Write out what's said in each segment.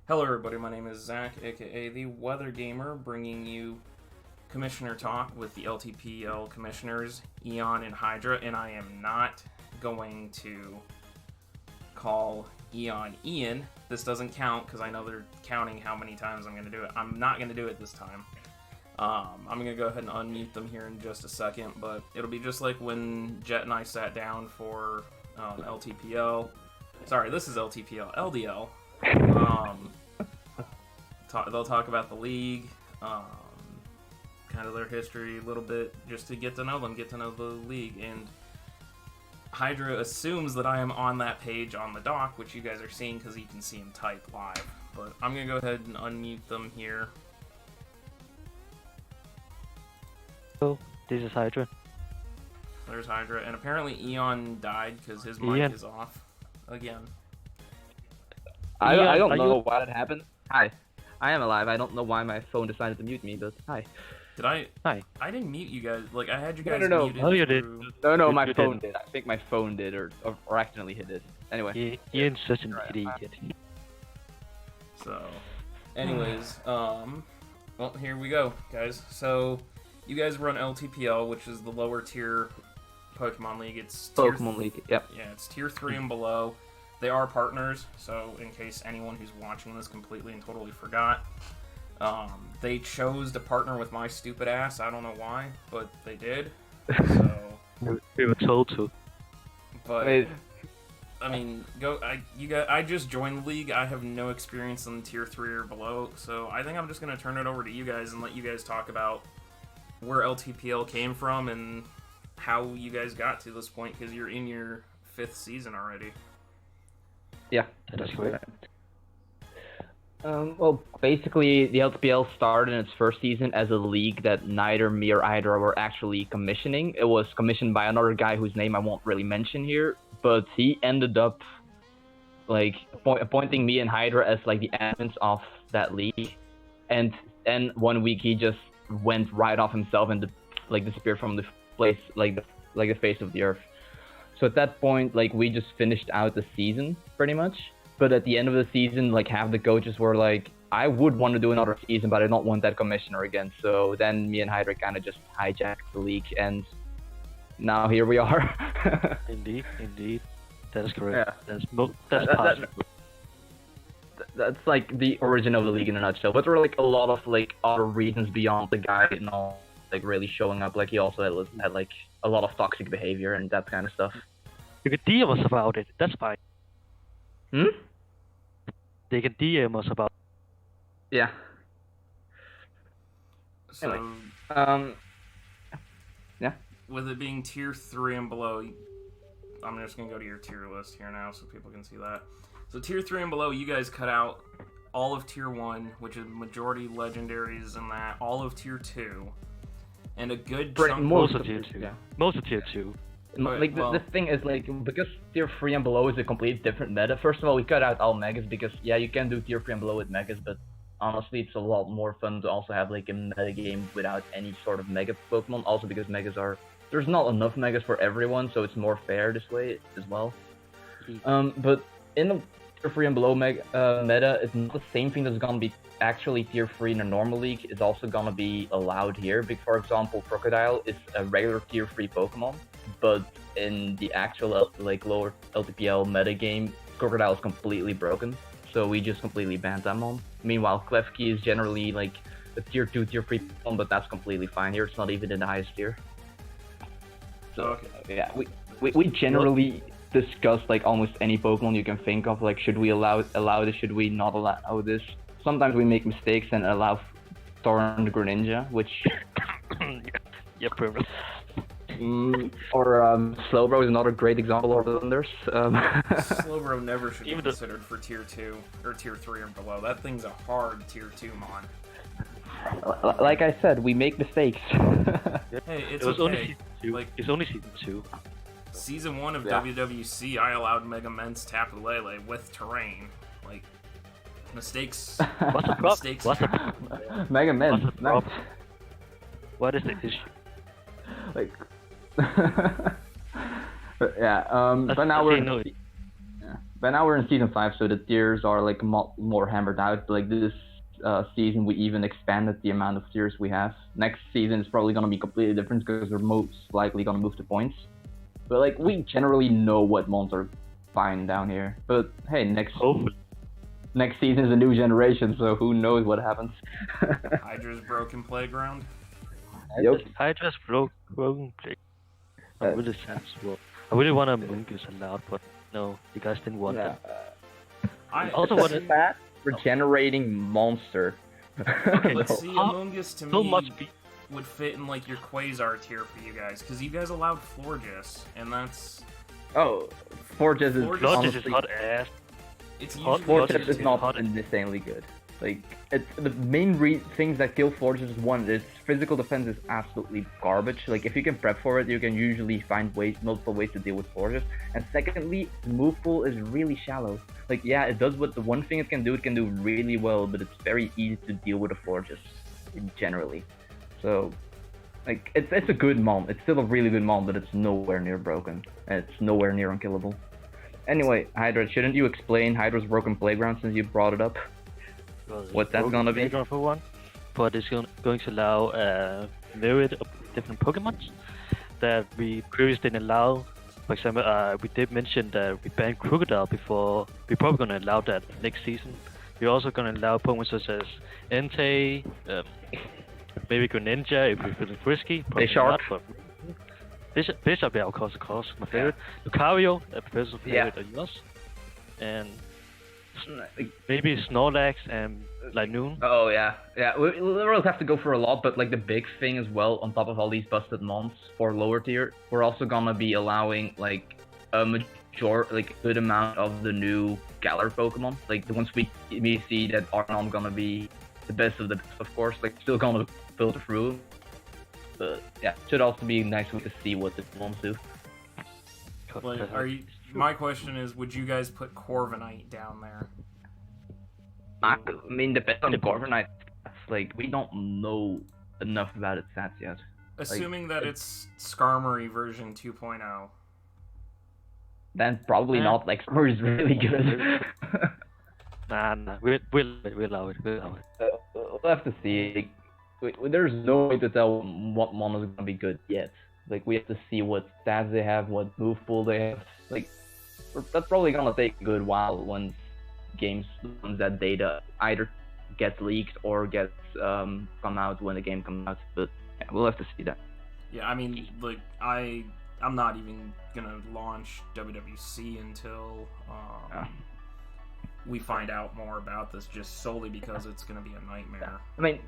Hello everybody, my name is Zach, aka the Weather Gamer, bringing you Commissioner Talk with the LTPL Commissioners, Eon and Hydra, and I am not going to call Eon Ian. This doesn't count because I know they're counting how many times I'm going to do it. I'm not going to do it this time. I'm going to go ahead and unmute them here in just a second, but it'll be just like when Jet and I sat down for LTPL. Sorry, this is LTPL. LDL. They'll talk about the league, kind of their history a little bit, just to get to know them, get to know the league. And Hydra assumes that I am on that page on the dock, which you guys are seeing because you can see him type live. But I'm going to go ahead and unmute them here. Oh, this is Hydra. There's Hydra, and apparently Eon died because his mic is off again. I don't know why that happened. Hi. I am alive. I don't know why my phone decided to mute me, but hi. Did I? Hi. I didn't mute you guys. Like, I had you guys No. muted. Oh, you did. No, You my phone didn't. did. I think my phone did, or accidentally hit it. Anyway. Ian's such an Right. idiot. So, anyways, well, here we go, guys. So, you guys run LTPL, which is the lower tier Pokemon League. It's tier Pokemon League, yep. Yeah, it's tier 3 and below. They are partners, so in case anyone who's watching this completely and totally forgot, they chose to partner with my stupid ass. I don't know why, but they did. So, We were told to. but Wait. I mean, I just joined the league. I have no experience in tier 3 or below, so I think I'm just gonna turn it over to you guys and let you guys talk about where LTPL came from and how you guys got to this point, because you're in your 5th season already. Yeah, That's correct. Well, basically, the LTPL started in its first season as a league that neither me or Hydra were actually commissioning. It was commissioned by another guy whose name I won't really mention here, but he ended up like appointing me and Hydra as like the admins of that league, and then one week he just went right off himself and disappeared from the place, like the face of the earth. So at that point, like, we just finished out the season pretty much. But at the end of the season, like, half the coaches were like, I would want to do another season, but I don't want that commissioner again. So then me and Hydra kind of just hijacked the league, and now here we are. Indeed. That is correct. Yeah. That's possible. That's like the origin of the league in a nutshell. But there were like a lot of like other reasons beyond the guy and all, like, really showing up. Like, he also had like a lot of toxic behavior and that kind of stuff. You can DM us about it. That's fine. They can DM us about Yeah. So, Anyway, yeah. with it being tier 3 and below, I'm just going to go to your tier list here now so people can see that. So tier 3 and below, you guys cut out all of tier 1, which is majority legendaries and that, all of tier 2, and a good chunk... most of tier 2. Yeah. Most of tier 2. Like, the thing is, like, because tier 3 and below is a completely different meta. First of all, we cut out all megas because, yeah, you can do tier 3 and below with megas, but honestly, it's a lot more fun to also have, like, a meta game without any sort of mega Pokemon. Also because megas are... There's not enough megas for everyone, so it's more fair this way as well. But in the tier 3 and below meta, it's not the same thing that's gonna be actually tier 3 in a normal league. Is also gonna be allowed here. For example, Crocodile is a regular tier 3 Pokemon, but in the actual like lower LTPL meta game, Crocodile is completely broken, so we just completely banned them on. Meanwhile, Klefki is generally like a tier 2, tier 3 Pokemon, but that's completely fine here. It's not even in the highest tier. So yeah, we generally discuss like almost any Pokemon you can think of. Like, should we allow this? Should we not allow this? Sometimes we make mistakes and allow Thorn the Greninja, which Yeah, pretty much. or Slowbro is another great example of thunders. Slowbro never should be Even the- considered for tier 2 or tier 3 or below. That thing's a hard tier 2 mon. Like I said, we make mistakes. Hey, it's It was okay. only season 2. Like, It's only season 2. Season 1 of Yeah. WWC, I allowed Mega Men's Tapu Lele with terrain. Like, mistakes. What's the problem? Mistakes. What's the Mega Man, What's the nice. problem? What is the issue? Like, but yeah. But now we're No, But now we're in season 5, so the tiers are like more hammered out. Like this season, we even expanded the amount of tiers we have. Next season is probably gonna be completely different because we're most likely gonna move to points. But like we generally know what mons are fine down here. But hey, next season is a new generation, so who knows what happens. Hydra's broken playground. Yep. Hydra's broken play. I'm really sad as well. I really want Among Us allowed, but no, you guys didn't want that. I Also want it. Fat regenerating monster. Okay, Let's see, Among Us to so me much be would fit in like your Quasar tier for you guys, because you guys allowed Florges, and that's Oh, Forges is Forges Lodges is honestly, hot ass. it's Hot usually Forges Forges tier is two. not hot. insanely good. Like it's the main things that kill Forges is one, its physical defense is absolutely garbage. Like if you can prep for it, you can usually find multiple ways to deal with Forges. And secondly, the move pool is really shallow. Like yeah, it does what the one thing it can do really well, but it's very easy to deal with the Forges generally. So like it's a good mon. It's still a really good mon, but it's nowhere near broken. And it's nowhere near unkillable. Anyway, Hydra, shouldn't you explain Hydra's broken playground since you brought it up? Well, What's that broken gonna be? playground for one, but it's going to allow a myriad of different Pokemons that we previously didn't allow. For example, we did mention that we banned Crocodile before. We're probably going to allow that next season. We're also going to allow Pokemon such as Entei, maybe Greninja if we're feeling frisky. Probably Bisharp. not, but Bisharp, yeah, of course, my favorite. Lucario, a personal favorite of yours. And maybe Snorlax and Linoon. Oh yeah. We'll have to go for a lot, but like the big thing as well, on top of all these busted mons for lower tier, we're also gonna be allowing like a good amount of the new Galar Pokemon. Like the ones we see that are not gonna be the best of the best, of course. Like still gonna filter through. But yeah, should also be nice to see what the mons do. Like, my question is, would you guys put Corviknight down there? I mean, depends on the Corviknight stats. Like, we don't know enough about its stats yet. Assuming that it's Skarmory version 2.0. Then probably not. Like, Skarmory is really good. Nah, we'll allow it. We'll have to see. There's no way to tell what mono is gonna be good yet. Like, we have to see what stats they have, what move pool they have. Like, that's probably gonna take a good while once that data either gets leaked or gets come out when the game comes out. But yeah, we'll have to see that. Yeah, I mean, like, I'm not even gonna launch WWC until we find out more about this, just solely because it's gonna be a nightmare. I mean,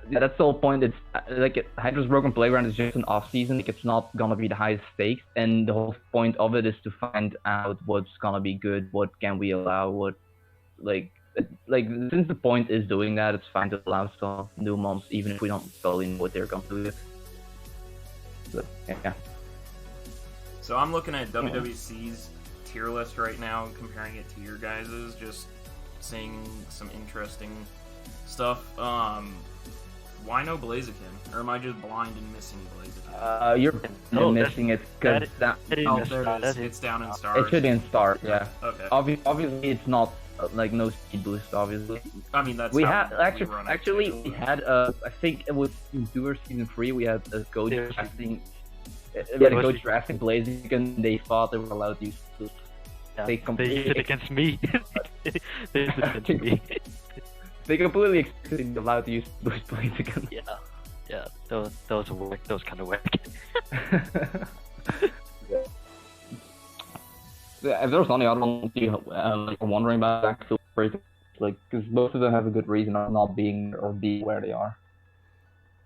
yeah, that's the whole point. It's like Hydra's Broken Playground is just an off season. Like, it's not gonna be the highest stakes, and the whole point of it is to find out what's gonna be good, what can we allow, what like since the point is doing that, it's fine to allow some new mons even if we don't totally know what they're gonna do with. But yeah. So I'm looking at WWC's tier list right now and comparing it to your guys's, just seeing some interesting stuff. Why no Blaziken? Or am I just blind and missing Blaziken? You're missing it because Oh, there it is. It's down in stars. it should be in start. Yeah. Okay. Obviously, it's not like no speed boost. Obviously, I mean, that's we how had we run it actually too, we but- had I think it was in season 3 we had a go Yeah. drafting. We had a go drafting Blaziken. They thought they were allowed to use boost. Yeah, They they used it against me. They used it against me. They completely expected to be allowed to use boost Blaziken. Yeah, that was whack. That was kind of whack. Yeah, if there was any other one you like wondering about, actually, like because both of them have a good reason of not being or being where they are.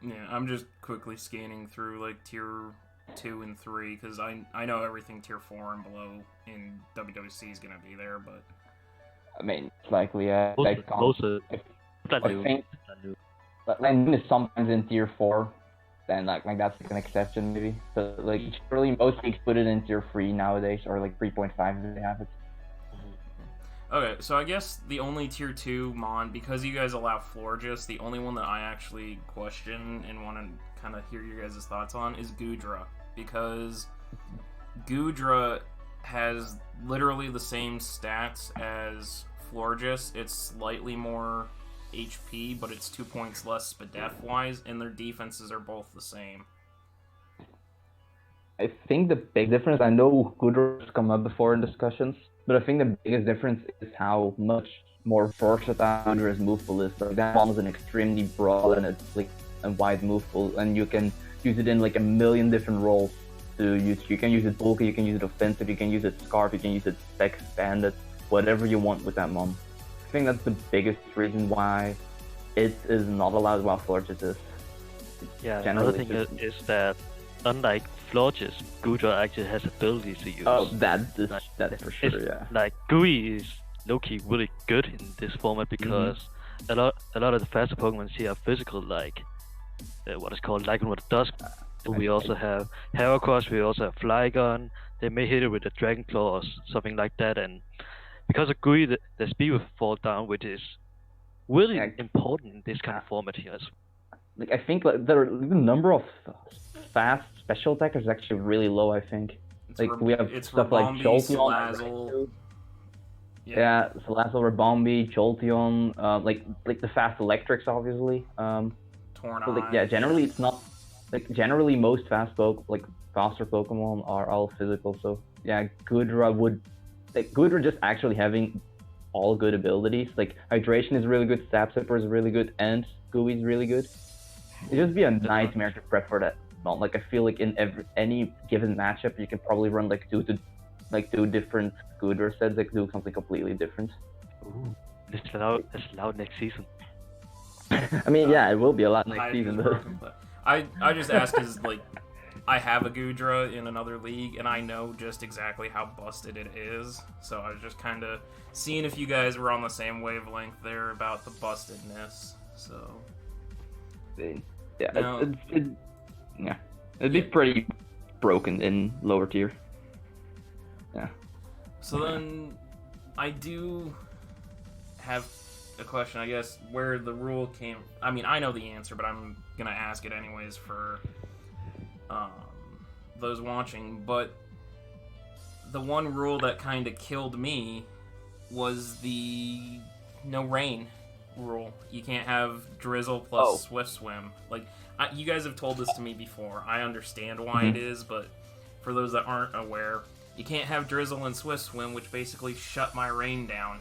Yeah, I'm just quickly scanning through like tier 2 and 3 because I know everything tier 4 and below in WWC is gonna be there, but I mean, it's likely Most of if- that I new. think Landon is sometimes in tier 4, then like that's like an exception maybe. But like really most leagues put it in tier 3 nowadays, or like 3.5 if they have it. okay, so I guess the only tier 2 mon, because you guys allow Florges, the only one that I actually question and want to kind of hear your guys' thoughts on is Gudra, because Gudra has literally the same stats as Florges. It's slightly more HP, but it's 2 points less SPDEF-wise, and their defenses are both the same. I think the big difference, I know Gudrun's come up before in discussions, but I think the biggest difference is how much more versatile Gudrun's move pool is. Like, that one is an extremely broad and a wide move pool, and you can use it in like a million different roles. You can use it bulky, you can use it offensive, you can use it scarf, you can use it spec bandit, whatever you want with that mom. I think that's the biggest reason why it is not allowed while Florges is. Yeah, Generally another thing is that unlike Florges, Gudra actually has abilities to use. Oh, that's for sure, It's, yeah. Like Gui is low-key really good in this format because a lot of the faster Pokemon here are physical, like what is called Lycan with Dusk. We also have Heracross, we also have Flygon. They may hit it with a Dragon Claw or something like that, and because of Gui, the speed will fall down, which is really important in this kind of format here. Like, I think like, the number of fast special attackers is actually really low, I think. We have stuff like Jolteon, Salazzle. Yeah, Salazzle, Rabombi, Jolteon, like the fast electrics, obviously. Tornai. Generally it's not generally most faster Pokemon are all physical. So yeah, Gudra just actually having all good abilities. Like Hydration is really good, Stab Zipper is really good, and Gooey is really good. It'd just be a nightmare to prep for that. Not like I feel like in any given matchup you can probably run two different Gudra sets that do something completely different. Ooh, it's allowed next season. I mean, yeah, it will be a lot next season. But I just asked because like I have a Gudra in another league and I know just exactly how busted it is. So I was just kind of seeing if you guys were on the same wavelength there about the bustedness. So yeah, now, it'd be pretty broken in lower tier. Yeah. So then I do have a question, I guess, where the rule came. I mean, I know the answer, but I'm gonna ask it anyways for those watching. But the one rule that kind of killed me was the no rain rule. You can't have drizzle plus swift swim. Like, you guys have told this to me before. I understand why it is, but for those that aren't aware, you can't have drizzle and swift swim, which basically shut my rain down.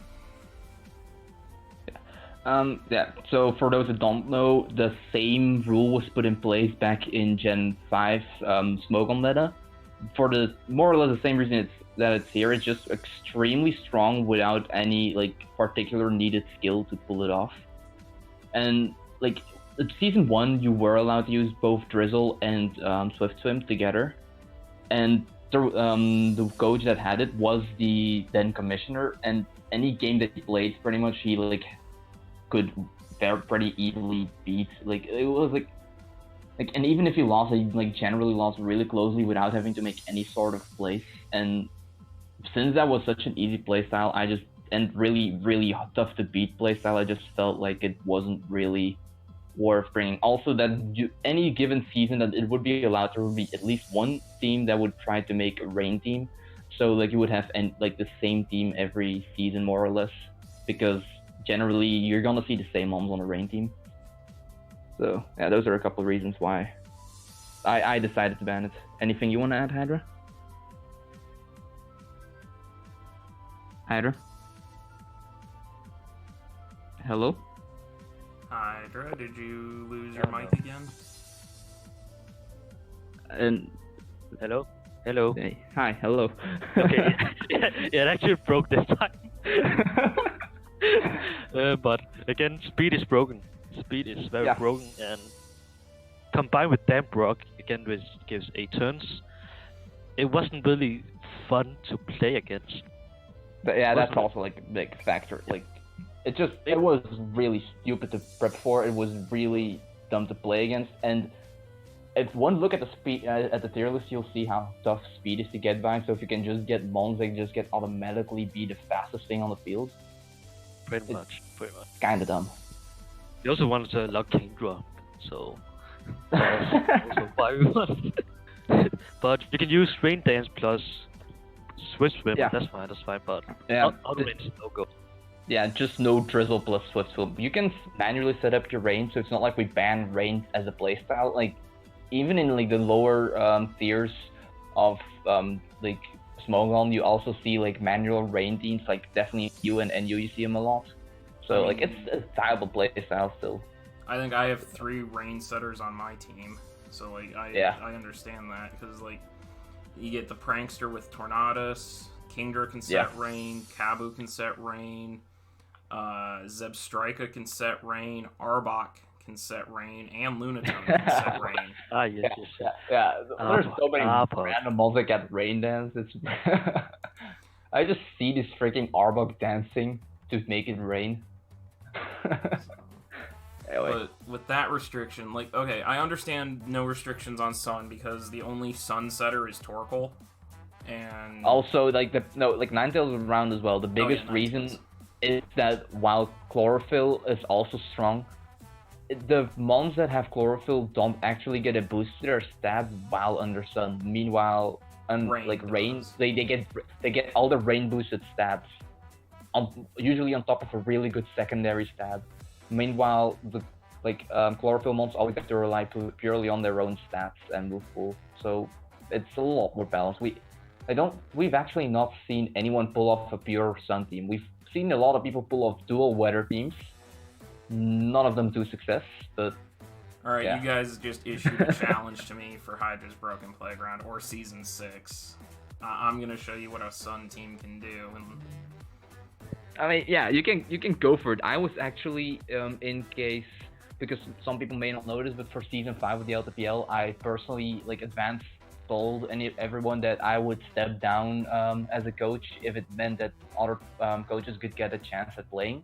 So for those that don't know, the same rule was put in place back in Gen 5 Smogon meta. For the more or less the same reason it's here. It's just extremely strong without any particular needed skill to pull it off. And in Season 1 you were allowed to use both Drizzle and Swift Swim together. And the coach that had it was the then commissioner, and any game that he played pretty much he could pretty easily beat. It was and even if he lost, he generally lost really closely without having to make any sort of plays. And since that was such an easy playstyle, and really tough to beat playstyle, I just felt like it wasn't really worth bringing. Also, that any given season that it would be allowed, there would be at least one team that would try to make a rain team. So you would have the same team every season more or less, because generally you're gonna see the same moms on a rain team. So yeah, those are a couple of reasons why I decided to ban it. Anything you want to add, Hydra? Hydra? Hello? Hydra, did you lose your mic again? And Hello? hey, hi, hello. Okay, it actually broke this time. But again, speed is broken. Speed is very broken, and combined with Damp Rock, again, which gives 8 turns, it wasn't really fun to play against. But yeah, that's also a big factor. It was really stupid to prep for. It was really dumb to play against. And if one look at the speed at the tier list, you'll see how tough speed is to get by. So if you can just get mons that just get automatically be the fastest thing on the field, Pretty much. Kinda dumb. They also wanted to lock Kingdra, so that's also why we want. But you can use Rain Dance plus Swift swim, Yeah. that's fine, but Yeah. other range no go. Yeah, just no drizzle plus swift swim. You can manually set up your rain, so it's not like we ban rain as a playstyle. Like, even in like the lower tiers of like Smogon, you also see like manual rain teams. Like definitely you and NU, you see them a lot. So like it's a viable playstyle still. I think I have 3 rain setters on my team, so like I understand that because like you get the prankster with Tornadus, Kingdra can set rain, Kabu can set rain. Zebstrika can set rain, Arbok can set rain, and Lunatone can set rain. Yes. Yeah. There's so many Arbok. random mobs that get rain dance. It's I just see this freaking Arbok dancing to make it rain. Anyway. But with that restriction, like, okay, I understand no restrictions on Sun because the only Sun setter is Torkoal, and Also, like Ninetales is around as well. The biggest reason Ninetales. is that while Chlorophyll is also strong, the mons that have Chlorophyll don't actually get a boost to their stab while under Sun. Meanwhile, Rain, does. they get all the rain boosted stats, usually on top of a really good secondary stab. Meanwhile, the Chlorophyll mons always have to rely purely on their own stats and move pool. So it's a lot more balanced. We've actually not seen anyone pull off a pure Sun team. We've seen a lot of people pull off dual weather teams. None of them to success, but Alright, yeah. you guys just issued a challenge to me for Hydra's Broken Playground or Season 6. I'm gonna show you what a Sun team can do. And I mean, yeah, you can go for it. I was actually in case, because some people may not know this, but for Season 5 of the LTPL, I personally advanced told everyone that I would step down as a coach if it meant that other coaches could get a chance at playing.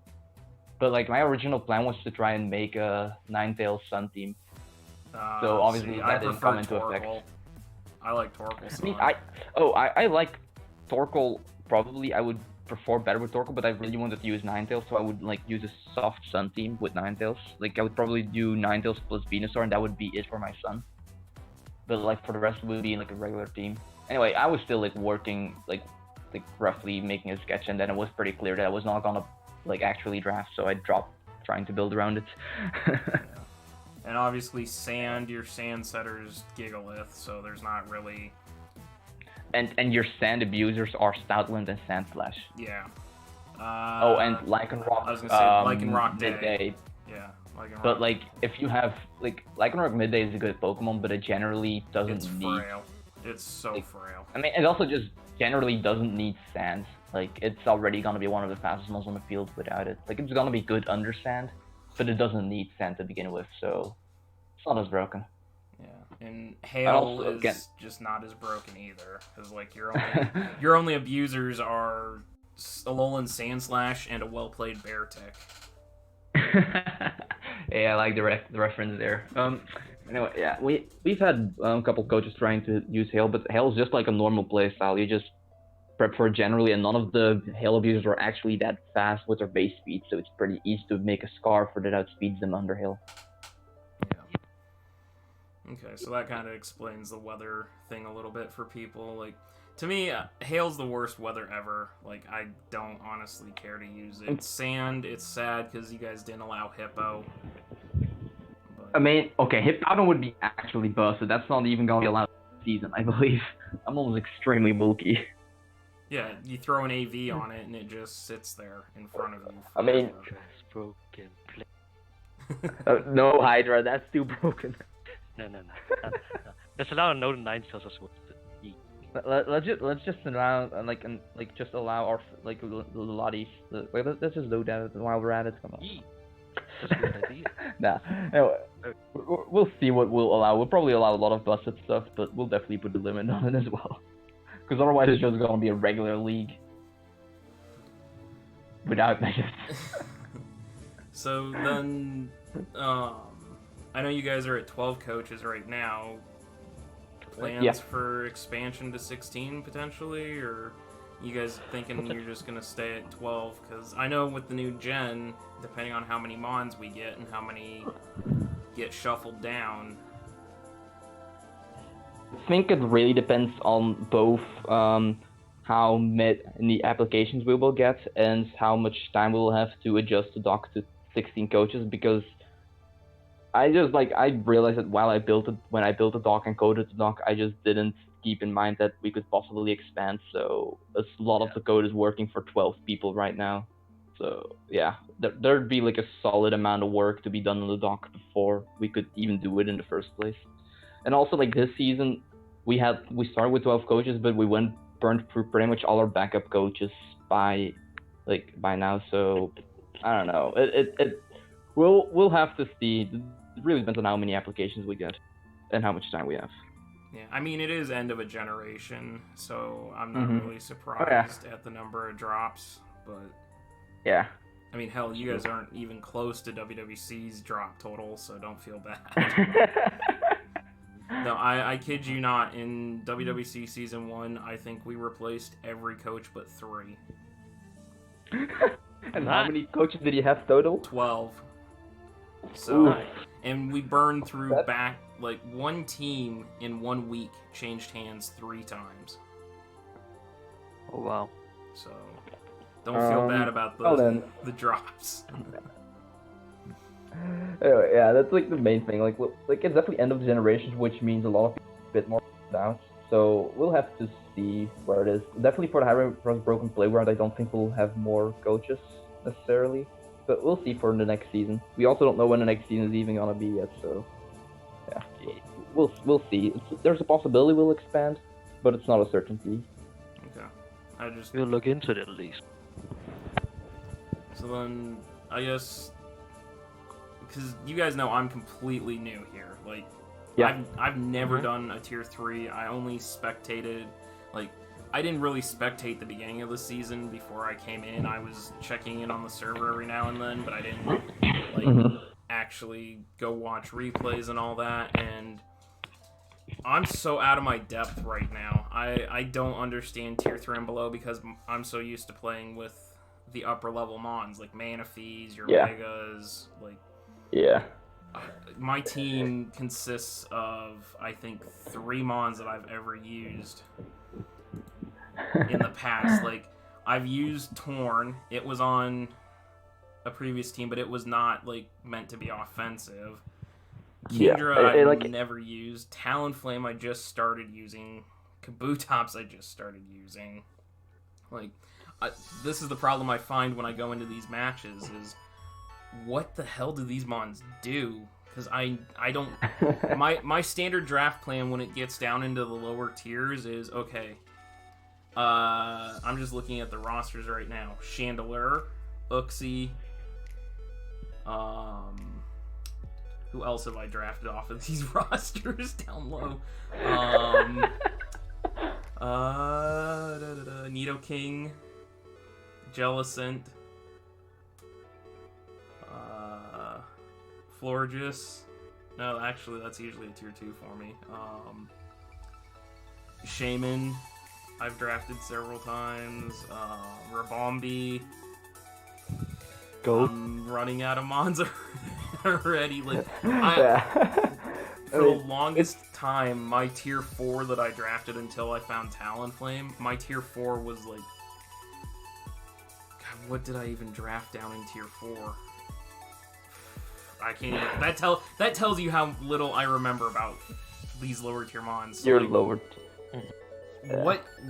But my original plan was to try and make a Ninetales Sun team. So obviously that didn't come into effect. I like Torkoal. I like Torkoal. Probably I would perform better with Torkoal, but I really wanted to use Ninetales, so I would use a soft Sun team with Ninetales. I would probably do Ninetales plus Venusaur, and that would be it for my Sun. But for the rest, it would be a regular team. Anyway, I was still working roughly making a sketch, and then it was pretty clear that I was not gonna actually draft, so I dropped trying to build around it. And obviously Sand, your Sand setter's Gigalith, so there's not really... And your Sand abusers are Stoutland and Sandslash. Yeah. And Lycanroc. I was gonna say Lycanroc Midday. Yeah, Lycanroc. But if you have Lycanroc Midday is a good Pokemon, but it generally doesn't need... frail. It's so frail. I mean, it also just generally doesn't need Sand. It's already gonna be one of the fastest ones on the field without it. It's gonna be good under Sand, but it doesn't need Sand to begin with, so it's not as broken. Yeah, and Hail is just not as broken either, because your only abusers are Alolan Sandslash and a well-played Beartick. Yeah, I like the reference there. Anyway, yeah, we've had a couple coaches trying to use Hail, but Hail is just a normal playstyle. You just prep for it generally, and none of the Hail abusers are actually that fast with their base speed, so it's pretty easy to make a Scarf that outspeeds them under Hail. Yeah. Okay, so that kind of explains the weather thing a little bit for people. To me, Hail's the worst weather ever. I don't honestly care to use it. Sand, it's sad because you guys didn't allow Hippo. But... I mean, okay, Hippowdon would be actually busted. That's not even going to be allowed this season, I believe. I'm almost extremely bulky. Yeah, you throw an AV on it and it just sits there in front of you. I mean... Broken no, Hydra, that's too broken. No. Let's allow another Ninetales as well. Let's just allow just allow our Lotties. Let's just load that while we're at it. Come on. That's a good idea. Nah. Anyway, we'll see what we'll allow. We'll probably allow a lot of busted stuff, but we'll definitely put a limit on it as well. Because otherwise, it's just gonna be a regular league without measures. So then, I know you guys are at 12 coaches right now. Plans for expansion to 16 potentially, or you guys thinking you're just gonna stay at 12? Because I know with the new gen, depending on how many mons we get and how many get shuffled down. I think it really depends on both how many applications we will get and how much time we will have to adjust the dock to 16 coaches, because I realized that when I built the dock and coded the dock, I just didn't keep in mind that we could possibly expand. So a lot of the code is working for 12 people right now. So yeah, there'd be like a solid amount of work to be done on the dock before we could even do it in the first place. And also, like, this season, we started with 12 coaches, but we burned through pretty much all our backup coaches by now. So I don't know. We'll have to see. It really depends on how many applications we get and how much time we have. Yeah, I mean, it is end of a generation, so I'm not really surprised at the number of drops, but yeah. I mean, hell, you guys aren't even close to WWC's drop total, so don't feel bad. No, I kid you not. In WWC Season 1, I think we replaced every coach but 3. And how many coaches did you have total? 12. So, Nice. and we burned through back, like, one team in 1 week changed hands 3 times. Oh wow. So, don't feel bad about the drops. Anyway, yeah, that's like the main thing. Like it's definitely end of generations, which means a lot of bit more down. So we'll have to see where it is. Definitely for the Hydra Broken Playground, I don't think we'll have more coaches necessarily, but we'll see for the next season. We also don't know when the next season is even gonna be yet, so yeah, we'll see. There's a possibility we'll expand, but it's not a certainty. Okay, We'll look into it at least. So then, I guess, because you guys know I'm completely new here. Like, yeah. I've never done a tier 3. I only spectated. Like, I didn't really spectate the beginning of the season before I came in. I was checking in on the server every now and then, but I didn't actually go watch replays and all that. And I'm so out of my depth right now. I don't understand tier 3 and below because I'm so used to playing with the upper level mons, like Manaphes, your Megas, like... Yeah. My team consists of, I think, 3 mons that I've ever used in the past. Like, I've used Torn. It was on a previous team, but it was not, like, meant to be offensive. Kendra, I've never used. Talonflame, I just started using. Kabutops, I just started using. Like, this is the problem I find when I go into these matches, is what the hell do these mons do? Because I don't... my standard draft plan when it gets down into the lower tiers is, okay, I'm just looking at the rosters right now. Chandelure, Uxie, who else have I drafted off of these rosters down low? Nidoking, Jellicent, Florges. No, actually, that's usually a tier 2 for me. Shaman, I've drafted several times. Rabombi. Go. I'm running out of mons already. Like, for the longest time, my tier 4 that I drafted until I found Talonflame, my tier 4 was like... God, what did I even draft down in tier 4? I can't even... That tells you how little I remember about these lower tier mons. So, You're like, lower.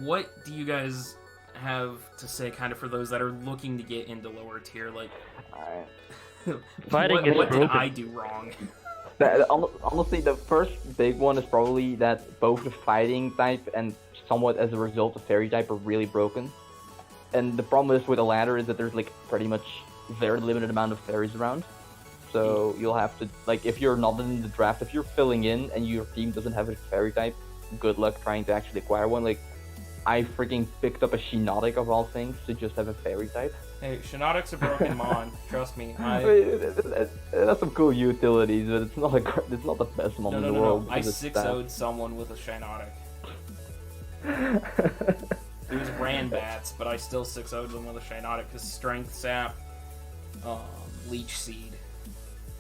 What do you guys have to say, kind of, for those that are looking to get into lower tier? Like, Fighting what is did broken. I do wrong? Honestly, the first big one is probably that both the fighting type and somewhat as a result the fairy type are really broken. And the problem is with the latter is that there's like pretty much very limited amount of fairies around. So you'll have to, like, if you're not in the draft, if you're filling in and your team doesn't have a fairy type, good luck trying to actually acquire one. Like, I freaking picked up a Shiinotic of all things to just have a fairy type. Hey, Shiinotic's a broken mon. Trust me. It has some cool utilities, but it's not the best mon in the world. No. I 6-0'd someone with a Shiinotic. It was Ranbats, but I still 6-0'd them with a Shiinotic because Strength Sap, Leech Seed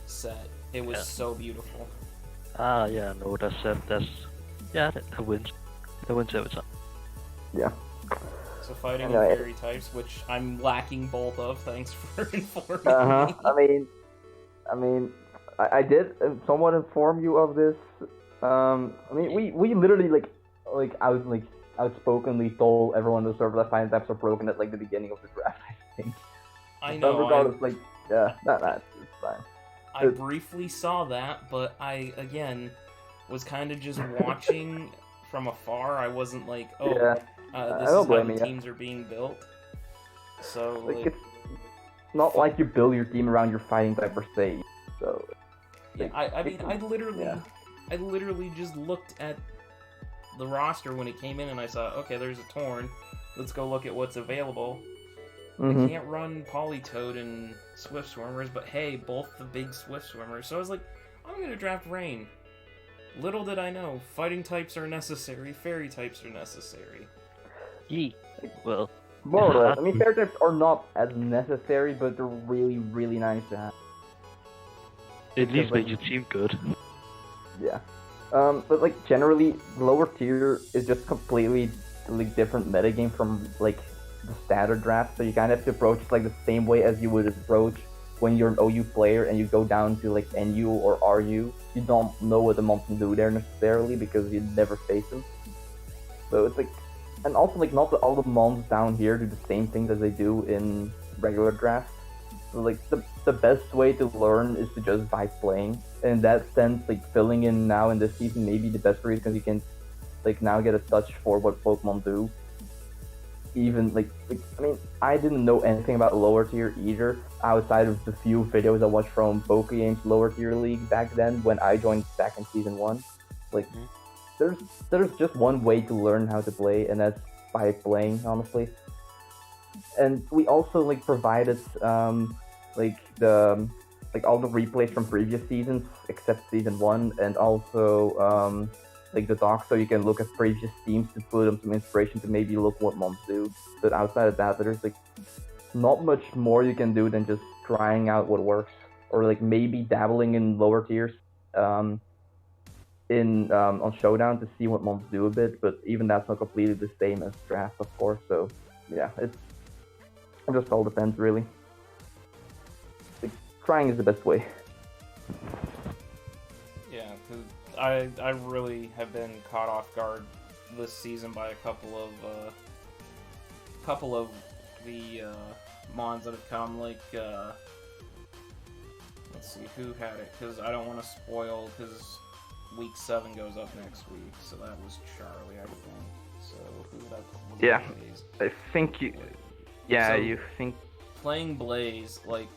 set. It was so beautiful. Yeah, no, that wins. That wins every time. Yeah. So fighting and Anyway. fairy types, which I'm lacking both of. Thanks for informing me. I mean, I did somewhat inform you of this. I mean, we literally outspokenly told everyone in the server that fighting types are broken at like the beginning of the draft. I think. I But know. regardless, that's fine. I briefly saw that, but I again was kind of just watching from afar. I wasn't like, oh, Yeah. this is how the teams are being built. So Like it's not like you build your team around your fighting type per se. So. Yeah, I mean, I literally just looked at the roster when it came in, and I saw, okay, there's a Torn. Let's go look at what's available. I can't run Politoed and Swift Swimmers, but hey, both the big Swift Swimmers. So I was like, I'm gonna draft Rain. Little did I know, fighting types are necessary, fairy types are necessary. Well, more or less. I mean, fairy types are not as necessary, but they're really, really nice to have. at least make your team good. Yeah. But like generally, lower tier is just completely like different metagame from like the standard draft. So you kind of have to approach it like the same way as you would approach when you're an OU player and you go down to like NU or RU. You don't know what the mon can do there necessarily because you never face them. So it's like, and also like not all the mons down here do the same things as they do in regular drafts. So like the best way to learn is to just by playing. And in that sense, like filling in now in this season may be the best for you because you can like now get a touch for what Pokemon do. Even like I mean, I didn't know anything about lower tier either outside of the few videos I watched from Pokegame's lower tier league back then when I joined back in season 1. Like there's just one way to learn how to play, and that's by playing, honestly. And we also like provided like all the replays from previous seasons except season 1, and also like the docs, so you can look at previous teams to put them some inspiration to maybe look what mons do. But outside of that, there's like not much more you can do than just trying out what works, or like maybe dabbling in lower tiers on Showdown to see what mons do a bit. But even that's not completely the same as draft, of course. So yeah, it just all depends really. Like, trying is the best way. Yeah, because I really have been caught off guard this season by a couple of the mons that have come. Like let's see who had it, because I don't want to spoil, because week 7 goes up next week. So that was Charlie, I think. So who would I put? Yeah, Blaze? I think you. Yeah, So, you think. Playing Blaze, like,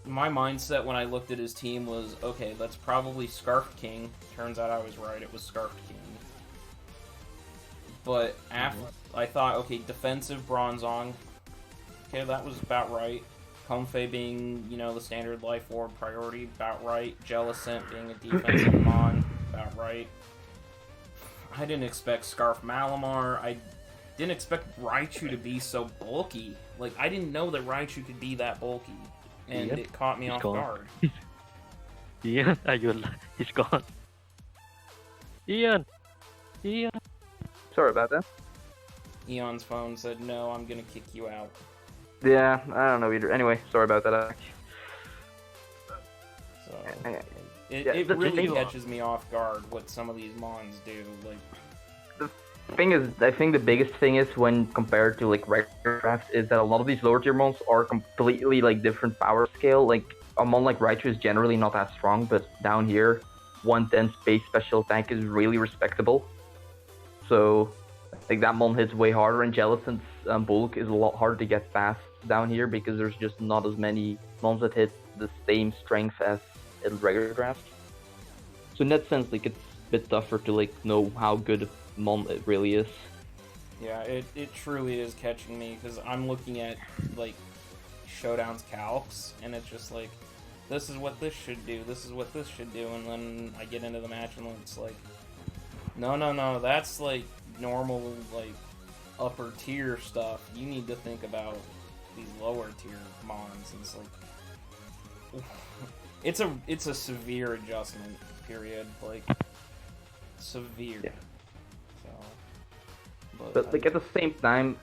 my mindset when I looked at his team was, okay, that's probably Scarf King. Turns out I was right, it was Scarf King. But after I thought, okay, defensive Bronzong. Okay, that was about right. Comfey being, you know, the standard Life Orb priority, about right. Jellicent being a defensive mon, about right. I didn't expect Scarf Malamar. I didn't expect Raichu to be so bulky. Like, I didn't know that Raichu could be that bulky. And it caught me off guard. Yeah, he's gone. Eon! Sorry about that. Eon's phone said, no, I'm gonna kick you out. Yeah, I don't know either. Anyway, sorry about that. So, Yeah, it the really thing- catches me off guard what some of these mons do. Like, Thing is, I think the biggest thing is when compared to like regular drafts is that a lot of these lower tier mons are completely like different power scale. Like a mon like Raichu is generally not that strong, but down here, 110 space special attack is really respectable. So I think that mon hits way harder, and Jellicent's bulk is a lot harder to get past down here because there's just not as many mons that hit the same strength as in regular drafts. So in that sense, like it's a bit tougher to like know how good mon it really is. yeah, it truly is catching me, because I'm looking at, like, Showdown's calcs, and it's just like, this is what this should do, this is what this should do, and then I get into the match and it's like, no, that's like normal, like, upper tier stuff. You need to think about these lower tier mons, and it's like, it's a severe adjustment period, like, severe. Yeah. So, But like at the same time,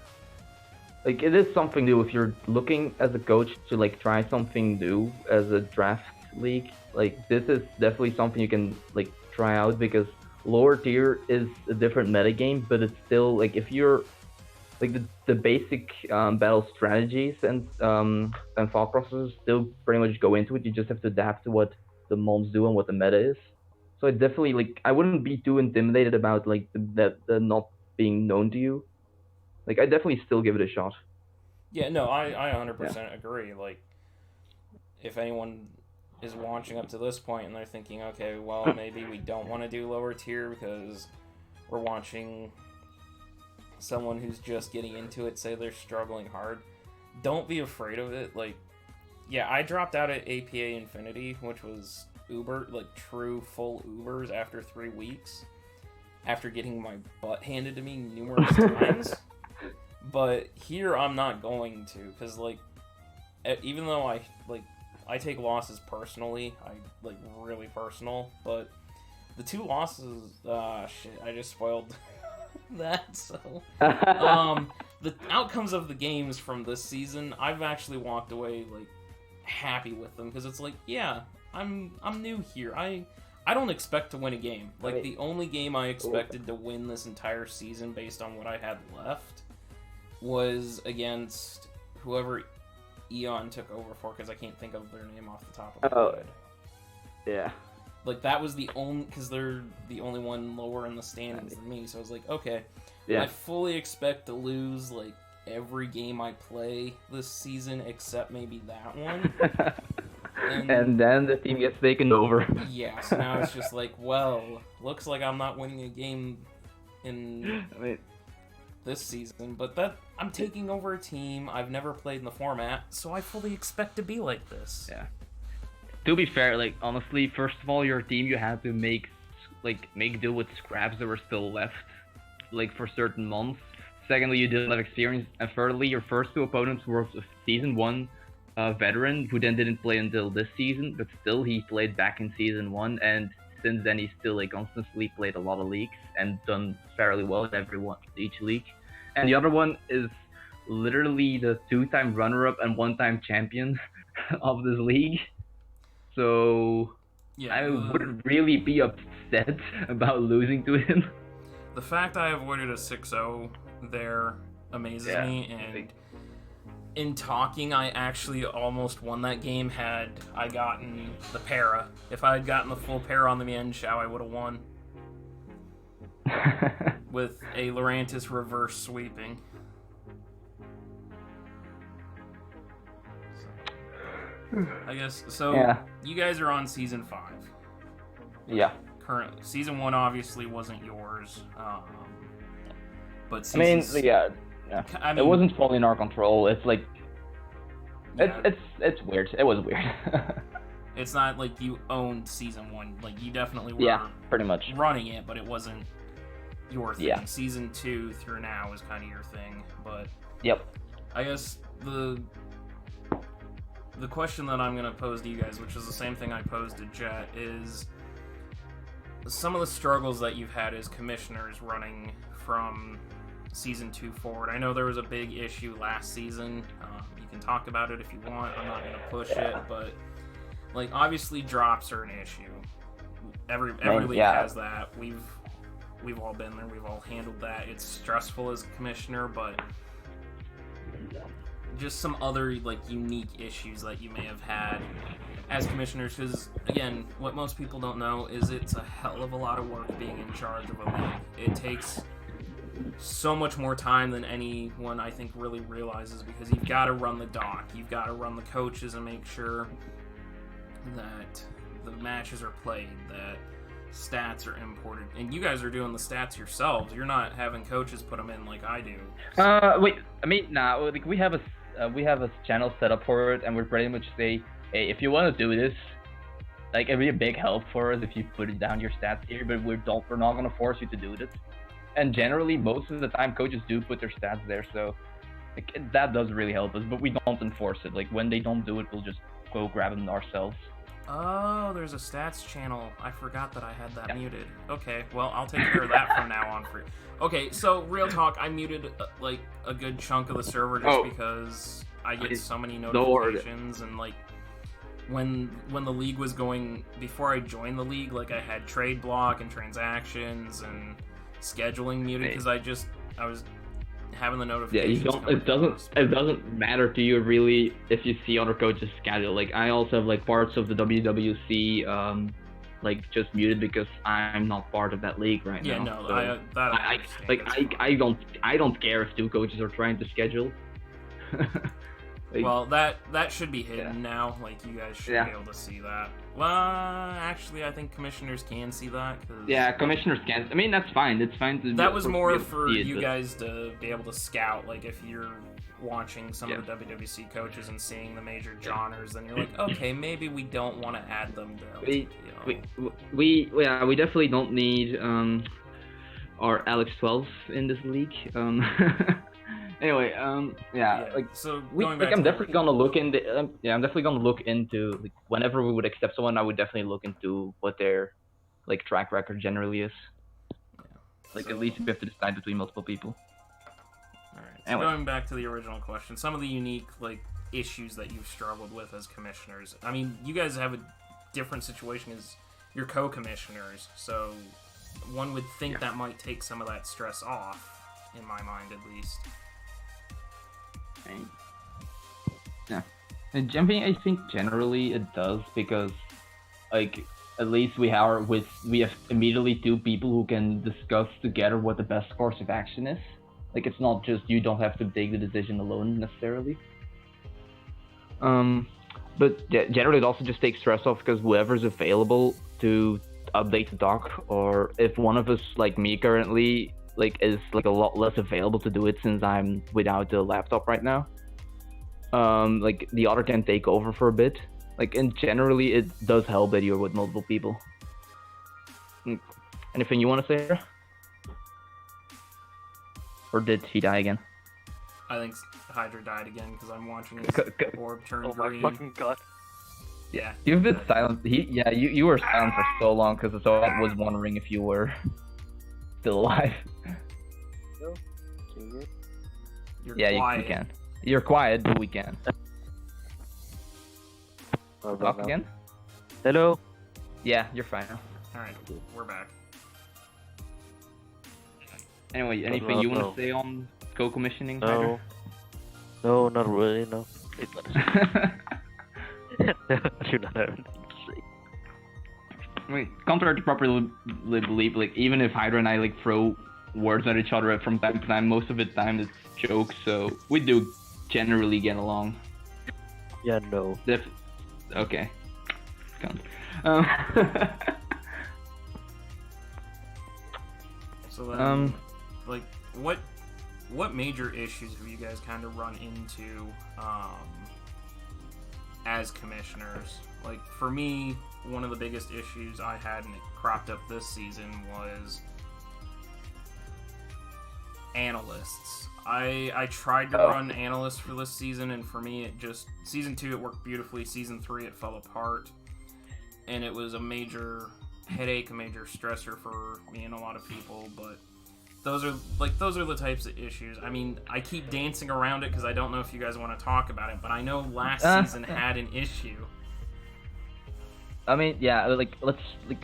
like it is something new if you're looking as a coach to like try something new as a draft league. Like this is definitely something you can like try out because lower tier is a different metagame, but it's still like if you're like the basic battle strategies and thought processes still pretty much go into it. You just have to adapt to what the mons do and what the meta is. So I definitely like I wouldn't be too intimidated about like the not being known to you. Like I definitely still give it a shot. Yeah, no, I 100% agree. Like, if anyone is watching up to this point and they're thinking, okay, well, maybe we don't want to do lower tier because we're watching someone who's just getting into it say they're struggling hard, don't be afraid of it. Like, yeah, I dropped out at APA Infinity, which was Uber, like true full Ubers after 3 weeks, after getting my butt handed to me numerous times. But here I'm not going to, because like, even though I take losses personally, I like really personal, but the 2 losses, shit, I just spoiled that. So, the outcomes of the games from this season, I've actually walked away like happy with them because it's like, yeah, I'm new here. I don't expect to win a game. Like the only game I expected to win this entire season based on what I had left was against whoever Eon took over for, because I can't think of their name off the top of my head. Yeah. Like, that was the only, because they're the only one lower in the standings than me, so I was like, okay, Yeah. I fully expect to lose, like, every game I play this season, except maybe that one. And then the team gets taken over. Yeah, so now it's just like, well, looks like I'm not winning a game in this season, but that I'm taking over a team I've never played in the format, so I fully expect to be like this. Yeah. To be fair, like honestly, first of all, your team you had to make do with scraps that were still left, like for certain months. Secondly, you didn't have experience, and thirdly, your first 2 opponents were a season 1 veteran who then didn't play until this season, but still he played back in season 1, and since then he's still like constantly played a lot of leagues and done fairly well in each league. And the other one is literally the 2-time runner-up and 1-time champion of this league. So Yeah, I wouldn't really be upset about losing to him. The fact I avoided a 6-0 there amazes me, and in talking, I actually almost won that game had I gotten the para. If I had gotten the full para on the Mienshao, I would have won. With a Lurantis reverse sweeping. I guess, so Yeah. You guys are on season 5. Yeah. Currently. Season 1 obviously wasn't yours. But I mean, season... yeah. I mean, it wasn't fully in our control. It's like yeah, it's weird. It was weird. it's not like you owned season 1. Like, you definitely were pretty much running it, but it wasn't your thing. Yeah. Season 2 through now is kind of your thing, but Yep. I guess the question that I'm going to pose to you guys, which is the same thing I posed to Jet, is some of the struggles that you've had as commissioners running from season 2 forward. I know there was a big issue last season. You can talk about it if you want. I'm not going to push it, but like obviously drops are an issue. Every league has that. We've all been there. We've all handled that. It's stressful as a commissioner, but just some other like unique issues that you may have had as commissioners, because again, what most people don't know is it's a hell of a lot of work being in charge of a league. It takes so much more time than anyone I think really realizes, because you've got to run the dock, you've got to run the coaches and make sure that the matches are played, that stats are imported, and you guys are doing the stats yourselves. You're not having coaches put them in like I do. Wait. I mean, like we have a channel set up for it, and we're pretty much say, hey, if you want to do this, like it'd be a big help for us if you put it down your stats here, but we're not gonna force you to do this. And generally, most of the time, coaches do put their stats there, so like, that does really help us. But we don't enforce it. Like when they don't do it, we'll just go grab them ourselves. Oh, there's a stats channel. I forgot that I had that muted. Okay, well, I'll take care of that from now on for you. Okay, so real talk, I muted like a good chunk of the server just because I get so many notifications and like when the league was going before I joined the league, like I had trade block and transactions and scheduling muted because I was having the notifications. Yeah, it doesn't matter to you really if you see other coaches schedule. Like I also have like parts of the WWC like just muted because I'm not part of that league right now. Yeah, no, so I don't care if two coaches are trying to schedule. Like, well, that should be hidden now. Like you guys should be able to see that. Well, actually, I think commissioners can see that. Yeah, commissioners can. I mean, that's fine. It's fine to. That was more for you guys to be able to scout. Like if you're watching some of the WWC coaches and seeing the major genres, then you're like, okay, maybe we don't want to add them to. We definitely don't need our Alex 12 in this league. Anyway, like so I'm definitely gonna look into. I'm definitely gonna look into like, whenever we would accept someone. I would definitely look into what their like track record generally is. Yeah. Like so, at least we have to decide between multiple people. All right. So going back to the original question, some of the unique like issues that you've struggled with as commissioners. I mean, you guys have a different situation as your co-commissioners, so one would think that might take some of that stress off, in my mind at least. Yeah, and jumping, I think generally it does because, like, at least we have immediately two people who can discuss together what the best course of action is. Like, it's not just you don't have to take the decision alone necessarily. But generally it also just takes stress off because whoever's available to update the doc, or if one of us, like me currently, like is like a lot less available to do it since I'm without the laptop right now. Like the other can take over for a bit. Like, and generally it does help that you're with multiple people. Anything you want to say, Sarah? Or did he die again? I think Hydra died again because I'm watching his orb turn green. Oh my fucking god. Yeah, you've been silent. You were silent for so long because I was wondering if you were still alive. No, can you? You're quiet. You can. You're quiet, but we can. Talk again? Hello? Yeah, you're fine now. Alright, we're back. Anyway, anything you want to say on co-commissioning? No. No, not really, no. I do not have anything to say. Wait, contrary to properly believe, like, even if Hydra and I, like, throw words at each other from time to time, most of the time it's jokes, so we do generally get along. Yeah, no. Okay. So then, like, what major issues have you guys kind of run into as commissioners? Like, for me, one of the biggest issues I had, and it cropped up this season, was analysts. I tried to run analysts for this season, and for me, season 2 it worked beautifully. Season 3 it fell apart, and it was a major headache, a major stressor for me and a lot of people. But those are the types of issues. I mean, I keep dancing around it because I don't know if you guys want to talk about it, but I know last season had an issue. I mean, yeah,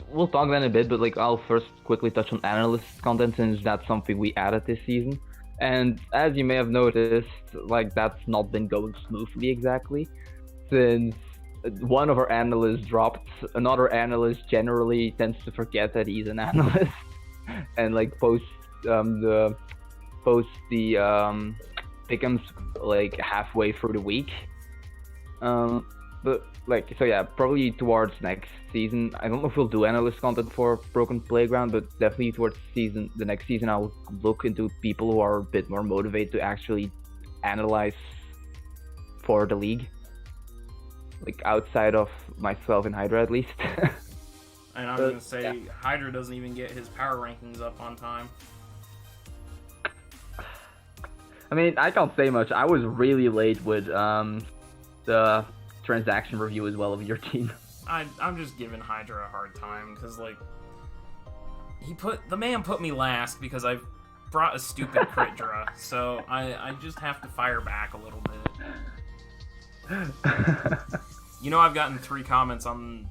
we'll talk about it in a bit, but I'll first quickly touch on analyst content since that's something we added this season. And as you may have noticed, that's not been going smoothly exactly, since one of our analysts dropped. Another analyst generally tends to forget that he's an analyst and post the pick'ems halfway through the week. But so yeah, probably towards next season. I don't know if we'll do analyst content for Broken Playground, but definitely towards the next season, I'll look into people who are a bit more motivated to actually analyze for the league. Outside of myself and Hydra, at least. And I was gonna say, yeah. Hydra doesn't even get his power rankings up on time. I mean, I can't say much. I was really late with the transaction review as well of your team. I'm just giving Hydra a hard time because like the man put me last because I brought a stupid crit draw, so I just have to fire back a little bit. You know, I've gotten 3 comments on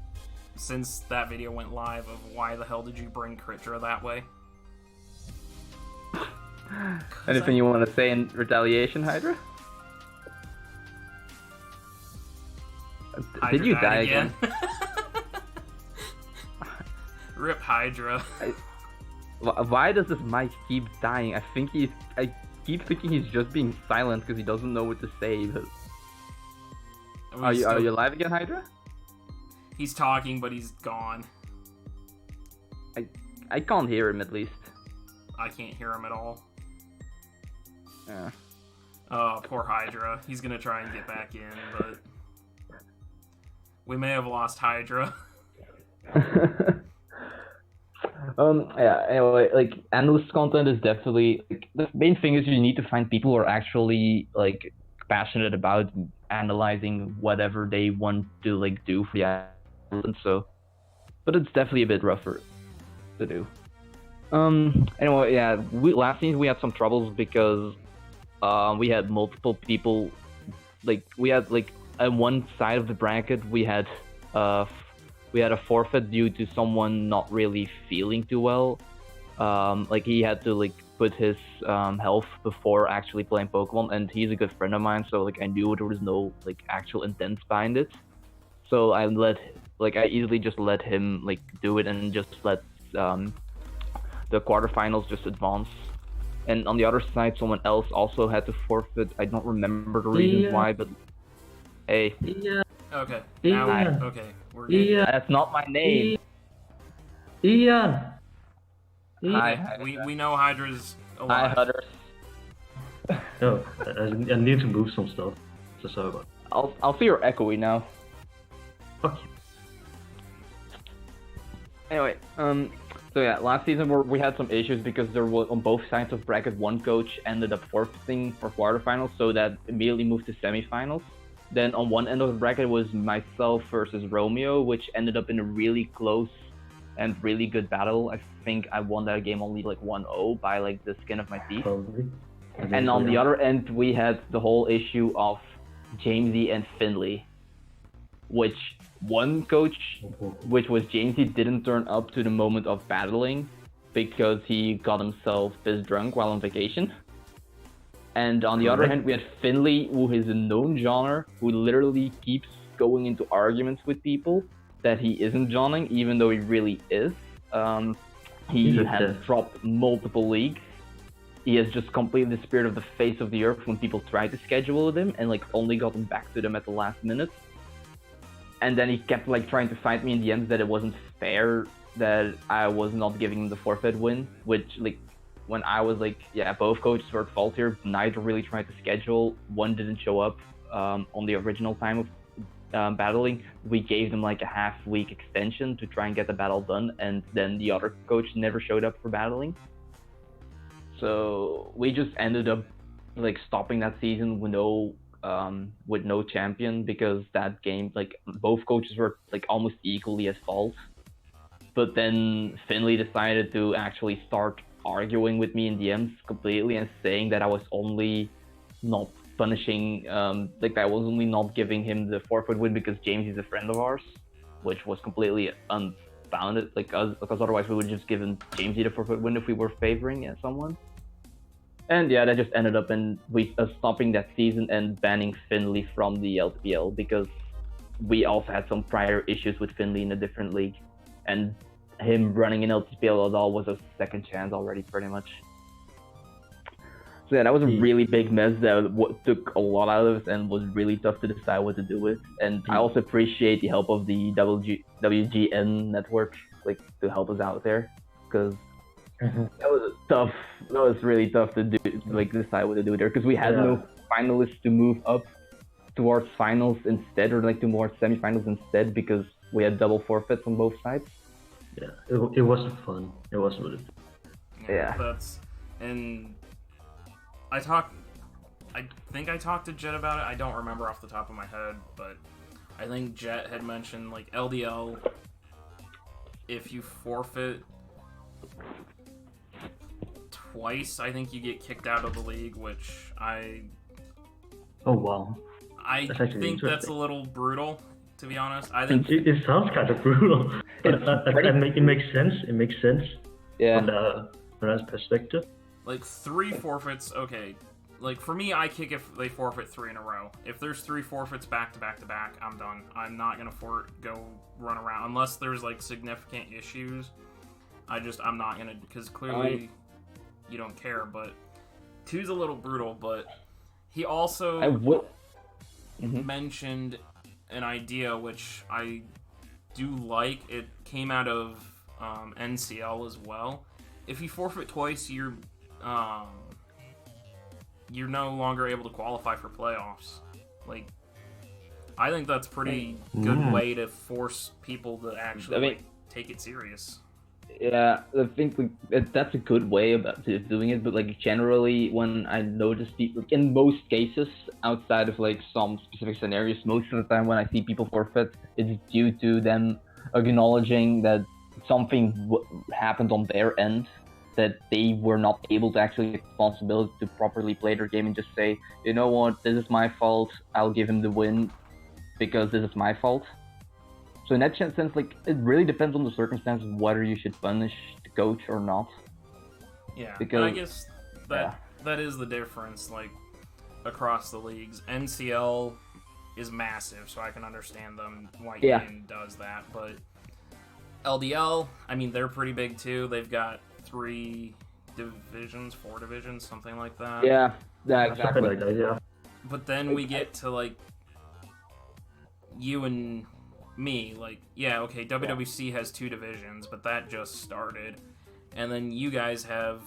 since that video went live of why the hell did you bring crit draw that way? Anything you want to say in retaliation, Hydra? Hydra Did you died die again? Rip Hydra. Why does this mic keep dying? I keep thinking he's just being silent because he doesn't know what to say. But... Are you alive again, Hydra? He's talking, but he's gone. I can't hear him at least. I can't hear him at all. Yeah. Oh, poor Hydra. He's gonna try and get back in, but we may have lost Hydra. Yeah, anyway, like, analyst content is definitely, like, the main thing is you need to find people who are actually, like, passionate about analyzing whatever they want to, like, do for the analyst, so, but it's definitely a bit rougher to do. Anyway, yeah, last season we had some troubles because, we had multiple people, like, we had, like, on one side of the bracket, we had a forfeit due to someone not really feeling too well. Like, he had to, like, put his health before actually playing Pokemon, and he's a good friend of mine, so, like, I knew there was no, like, actual intent behind it. So I easily just let him, like, do it and just let the quarterfinals just advance. And on the other side, someone else also had to forfeit. I don't remember the reasons why, but hey. Yeah. Okay. Now, okay. We're good. That's not my name. Eon. Hi. We know Hydra's Hi, alive. Hutters. Oh, I need to move some stuff. So sorry about. I'll see you're echoey now. Fuck you. Anyway, so yeah, last season we had some issues because there was on both sides of bracket one coach ended up forfeiting for quarterfinals, so that immediately moved to semifinals. Then on one end of the bracket was myself versus Romeo, which ended up in a really close and really good battle. I think I won that game only like 1-0 by like the skin of my teeth. Probably. And on the other end, we had the whole issue of Jamesy and Finley, which one coach, which was Jamesy, didn't turn up to the moment of battling because he got himself pissed drunk while on vacation. And on the other hand, we had Finley, who is a known genre, who literally keeps going into arguments with people that he isn't joining, even though he really is. He has dropped multiple leagues. He has just completely disappeared off the face of the earth when people tried to schedule with him and like only gotten back to them at the last minute. And then he kept like trying to fight me in the end that it wasn't fair that I was not giving him the forfeit win, which like when I was like, yeah, both coaches were at fault here. Neither really tried to schedule. One didn't show up on the original time of battling. We gave them like a half-week extension to try and get the battle done, and then the other coach never showed up for battling. So we just ended up like stopping that season with no champion because that game, like both coaches were like almost equally at fault. But then Finley decided to actually start arguing with me in DMs completely and saying that I was only not punishing, like I was only not giving him the forfeit win because James is a friend of ours, which was completely unfounded, because otherwise we would just given Jamesy the forfeit win if we were favoring someone. And yeah, that just ended up in stopping that season and banning Finley from the LTPL because we also had some prior issues with Finley in a different league, and him running an LTPL at all was a second chance already, pretty much. So yeah, that was a really big mess that took a lot out of us and was really tough to decide what to do with. And I also appreciate the help of the WGN network, like to help us out there, because that was really tough to do, like decide what to do there, because we had no finalists to move up towards finals instead, or like towards semifinals instead, because we had double forfeits on both sides. Yeah, it wasn't fun. It wasn't really fun. Yeah. And I think I talked to Jet about it. I don't remember off the top of my head, but I think Jet had mentioned like LDL. If you forfeit twice, I think you get kicked out of the league, which Oh wow. I That's actually think that's a interesting. little brutal, to be honest. I think It sounds kind of brutal, but it makes sense. It makes sense Yeah. from that perspective. like 3 forfeits, okay. Like for me, I kick if they forfeit 3 in a row. If there's 3 forfeits back to back to back, I'm done. I'm not gonna go run around unless there's like significant issues. I'm not gonna, because clearly you don't care. But 2's a little brutal. But he also I would. mentioned an idea which I do like. It came out of NCL as well. If you forfeit twice, you're no longer able to qualify for playoffs. Like, I think that's pretty good way to force people to actually take it serious. Yeah, I think that's a good way about doing it, but like generally, when I notice people, in most cases, outside of like some specific scenarios, most of the time when I see people forfeit, it's due to them acknowledging that something happened on their end, that they were not able to actually take responsibility to properly play their game and just say, you know what, this is my fault, I'll give him the win because this is my fault. So in that sense, like, it really depends on the circumstances whether you should punish the coach or not. Yeah, because, and I guess that is the difference, like, across the leagues. NCL is massive, so I can understand them why Eon does that, but LDL, I mean, they're pretty big too. They've got 4 divisions, something like that. Yeah, exactly. Something like that, yeah. But then we get to, like, you and me, like, yeah, okay, WWC has 2 divisions, but that just started. And then you guys have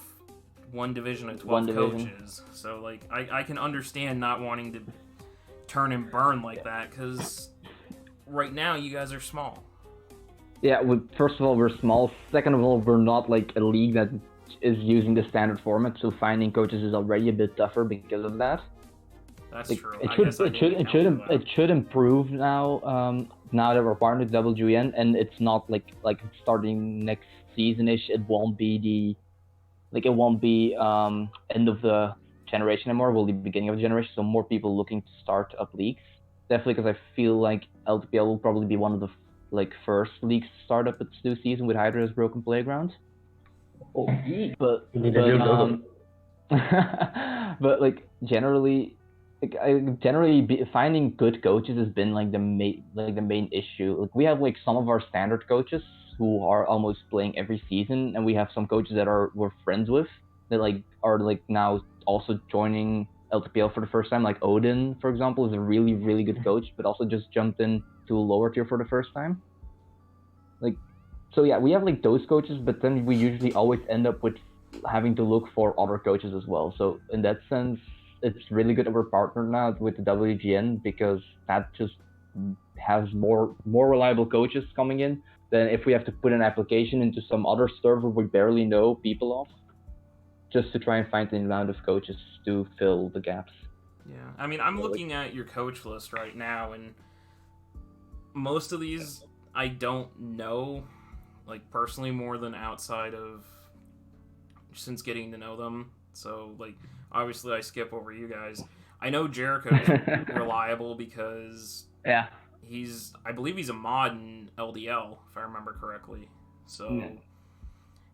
1 division of 12 coaches. So, like, I can understand not wanting to turn and burn like that, because right now you guys are small. Yeah, first of all, we're small. Second of all, we're not like a league that is using the standard format, so finding coaches is already a bit tougher because of that. That's like, true. It should improve now. Now that we're partnered with WGN, and it's not like starting next season-ish. It won't be end of the generation anymore. It will be beginning of the generation. So more people looking to start up leagues. Definitely, because I feel like LTPL will probably be one of the first leagues to start up its new season with Hydra's Broken Playground. Oh, but like generally, finding good coaches has been like the main issue. Like, we have like some of our standard coaches who are almost playing every season, and we have some coaches that we're friends with that are now also joining LTPL for the first time. Like Odin, for example, is a really, really good coach, but also just jumped in to a lower tier for the first time. So yeah, we have like those coaches, but then we usually always end up with having to look for other coaches as well. So in that sense, it's really good that we're partnered now with the WGN, because that just has more reliable coaches coming in than if we have to put an application into some other server we barely know people of, just to try and find the amount of coaches to fill the gaps. Yeah, I mean, I'm looking at your coach list right now, and most of these I don't know, like, personally, more than outside of since getting to know them. So, like, obviously I skip over you guys. I know Jericho's reliable because I believe he's a mod in LDL, if I remember correctly. So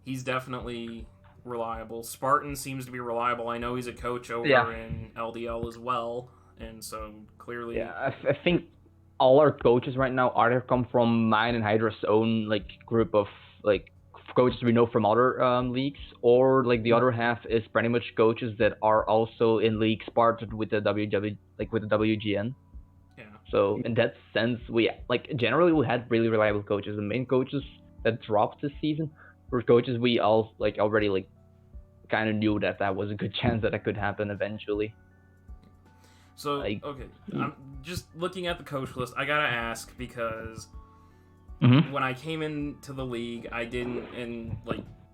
he's definitely reliable. Spartan seems to be reliable. I know he's a coach over in LDL as well, and so clearly. Yeah, I think all our coaches right now either come from mine and Hydra's own group of coaches we know from other leagues, or the other half is pretty much coaches that are also in leagues partnered with the with the WGN. Yeah. So in that sense, we generally we had really reliable coaches. The main coaches that dropped this season were coaches we all already kind of knew that was a good chance that could happen eventually. So okay, I'm just looking at the coach list. I gotta ask because when I came into the league, I didn't, and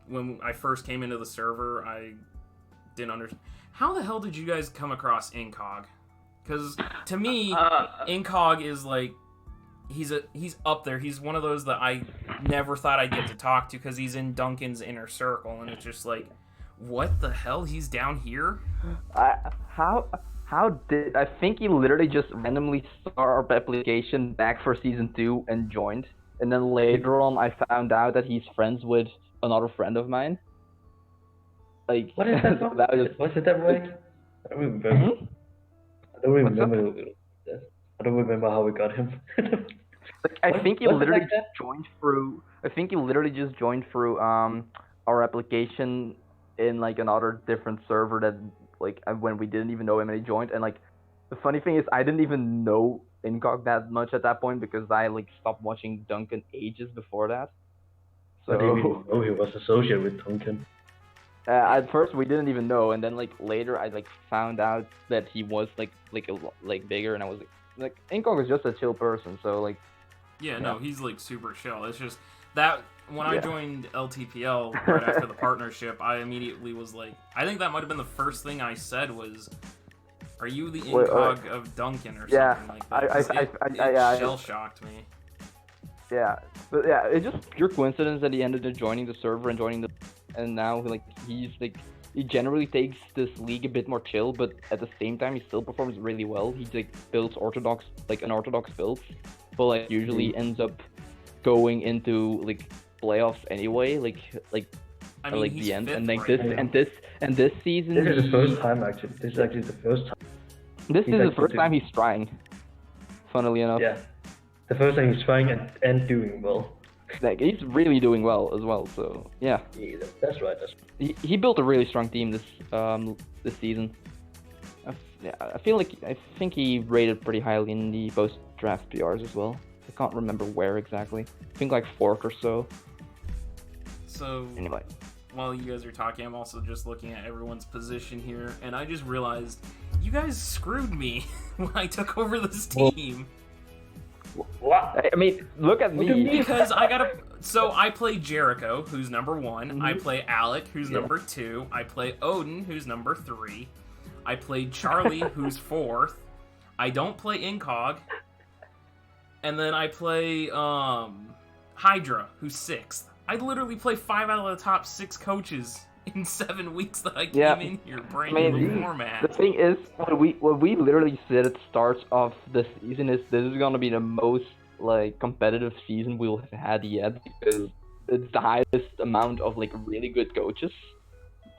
when I first came into the server, I didn't understand. How the hell did you guys come across Incog? Because to me, Incog is he's up there. He's one of those that I never thought I'd get to talk to because he's in Duncan's inner circle, and it's just like, what the hell? He's down here? How did I think he literally just randomly saw our application back for season 2 and joined, and then later on I found out that he's friends with another friend of mine. Like, What is that? Was it that way? I don't remember. Hmm? I don't remember. I don't remember how we got him. Like, I think he was it literally like that? just joined through. I think he literally just joined through our application in like another different server that like when we didn't even know him and he joined. And like the funny thing is I didn't even know Incog that much at that point because I like stopped watching Duncan ages before that. I didn't even So know he was associated with Duncan. at first we didn't even know, and then like later I like found out that he was like bigger, and I was like Incog is just a chill person, so like. Yeah, no, he's like super chill. It's just that when I Yeah. joined LTPL right after the partnership, I immediately was like, I think that might have been the first thing I said was, "Are you the incog of Duncan or Yeah, something like that?" 'Cause it shell shocked me. Yeah, but yeah, it's just pure coincidence that he ended up joining the server and and now like he generally takes this league a bit more chill, but at the same time he still performs really well. He like builds unorthodox builds, but like usually ends up going into like playoffs anyway, like I mean, like he's the end, fifth and like right this now. and this season. This is the first time actually. This is actually the first time. This he's is the actually first doing- time he's trying. Funnily enough, Yeah. The first time he's trying and doing well. like he's really doing well as well. So yeah. Yeah, that's right. He built a really strong team this season. I think he rated pretty highly in the post draft PRs as well. I can't remember where exactly. I think like 4th or so. So Anyway, while you guys are talking, I'm also just looking at everyone's position here, and I just realized you guys screwed me when I took over this team. I mean, look at me. Because so I play Jericho, who's number 1. I play Alec, who's number 2. I play Odin, who's number 3. I played Charlie, who's 4th. I don't play Incog. And then I play Hydra, who's 6th. I literally play 5 out of the top 6 coaches in 7 weeks that I came in here, brand new format. The thing is, what we literally said at the start of the season is this is gonna be the most like competitive season we'll have had yet, because it's the highest amount of like really good coaches.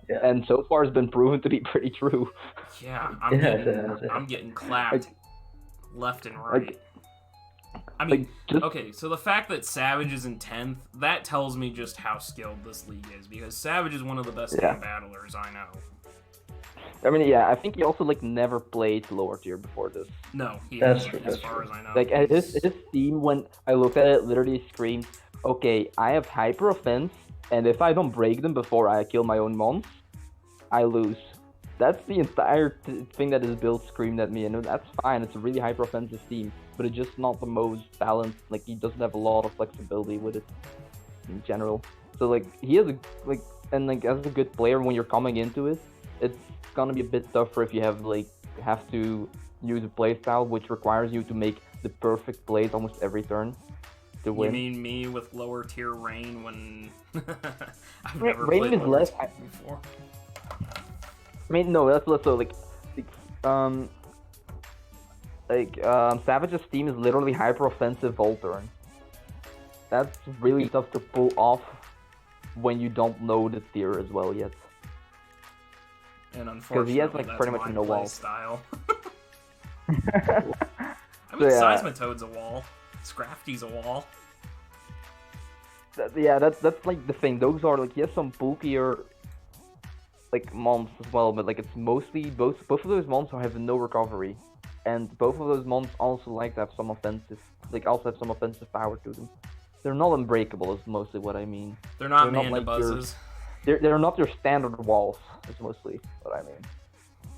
Yeah. And so far it's been proven to be pretty true. Yeah, Yeah, I'm getting clapped left and right. I mean, okay, so the fact that Savage is in 10th, that tells me just how skilled this league is, because Savage is one of the best team battlers I know. I mean, yeah, I think he also like never played lower tier before this. No, he That's hasn't, true, as far as I know. Like his team, when I looked at it, literally screamed, "Okay, I have hyper offense, and if I don't break them before I kill my own mons, I lose." That's the entire thing that his build screamed at me, and that's fine. It's a really hyper offensive team, but it's just not the most balanced. Like he doesn't have a lot of flexibility with it in general. So like he has as a good player, when you're coming into it, it's gonna be a bit tougher if you have to use a playstyle which requires you to make the perfect plays almost every turn to win. You mean me with lower tier Rain when I've Rain never played is lower less tier before? I mean, no, that's less so Savage's team is literally hyper offensive Volturn. That's really tough to pull off when you don't know the tier as well yet. And unfortunately, he has, like, that's pretty much my no play walls. style. I mean, Seismitoad's a wall. Scrafty's a wall. That's like the thing. Those are like, he has some bulkier like mons as well, but like it's mostly both of those mons have no recovery, and both of those mons also like to have some offensive, power to them. They're not unbreakable, is mostly what I mean. They're not They're man not like buzzes. They're not your standard walls, is mostly what I mean.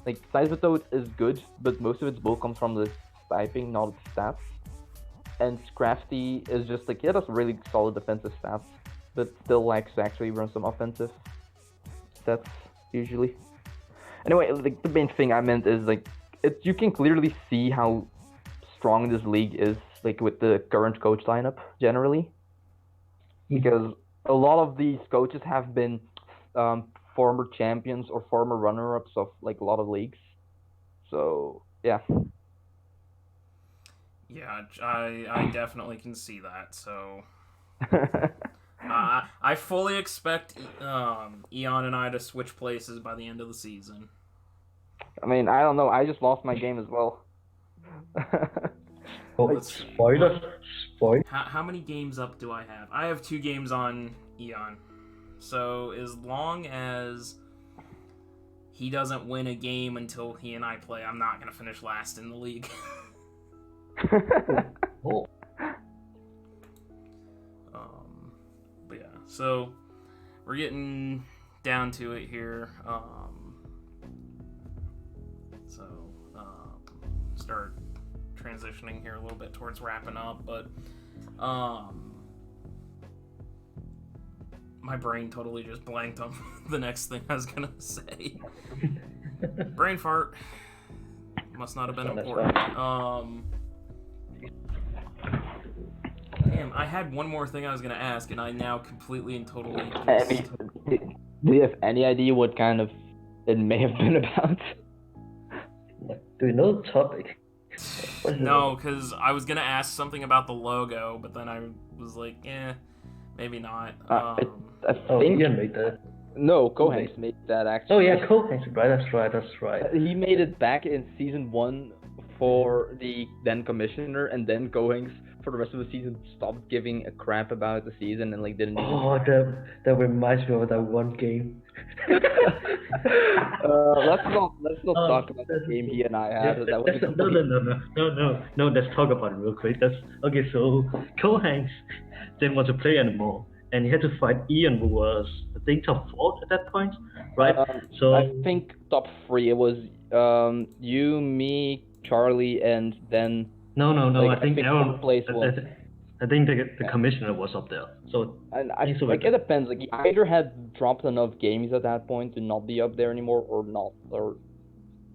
Like Seismitoad is good, but most of its bull comes from the typing, not its stats. And Scrafty is just like, yeah, that's really solid defensive stats, but still likes to actually run some offensive stats usually. Anyway, like the main thing I meant is like you can clearly see how strong this league is like with the current coach lineup generally, because a lot of these coaches have been former champions or former runner-ups of like a lot of leagues. So yeah. Yeah, I definitely can see that. So I fully expect Eon and I to switch places by the end of the season. I mean, I don't know. I just lost my game as well. Oh, Let's see. spoilers. Spoil. How many games up do I have? I have 2 games on Eon. So as long as he doesn't win a game until he and I play, I'm not going to finish last in the league. Oh. But yeah, so we're getting down to it here. Start transitioning here a little bit towards wrapping up, but my brain totally just blanked on the next thing I was gonna say. Brain fart. Must not have been important. Damn, I had one more thing I was gonna ask, and I now completely and totally I mean, do you have any idea what kind of it may have been about? Do you know the topic? No, because I was gonna ask something about the logo, but then I was like, maybe not. I Oh, think Ian made that. no, Kohanks made that actually. Oh yeah, cool. That's right. He made it back in season 1 for the then commissioner, and then Kohanks for the rest of the season stopped giving a crap about the season and like didn't. Oh, that reminds me of that one game. Let's not talk about the game he and I had. Yeah, That was a complete... No. Let's talk about it real quick. That's okay. So Cole Hanks didn't want to play anymore, and he had to fight Ian, who was I think top 4 at that point, right? So I think top 3. It was you, me, Charlie, and then. No. Like, I think Aaron. Place was. I think the commissioner was up there. So And like it depends. Like he either had dropped enough games at that point to not be up there anymore, or not, or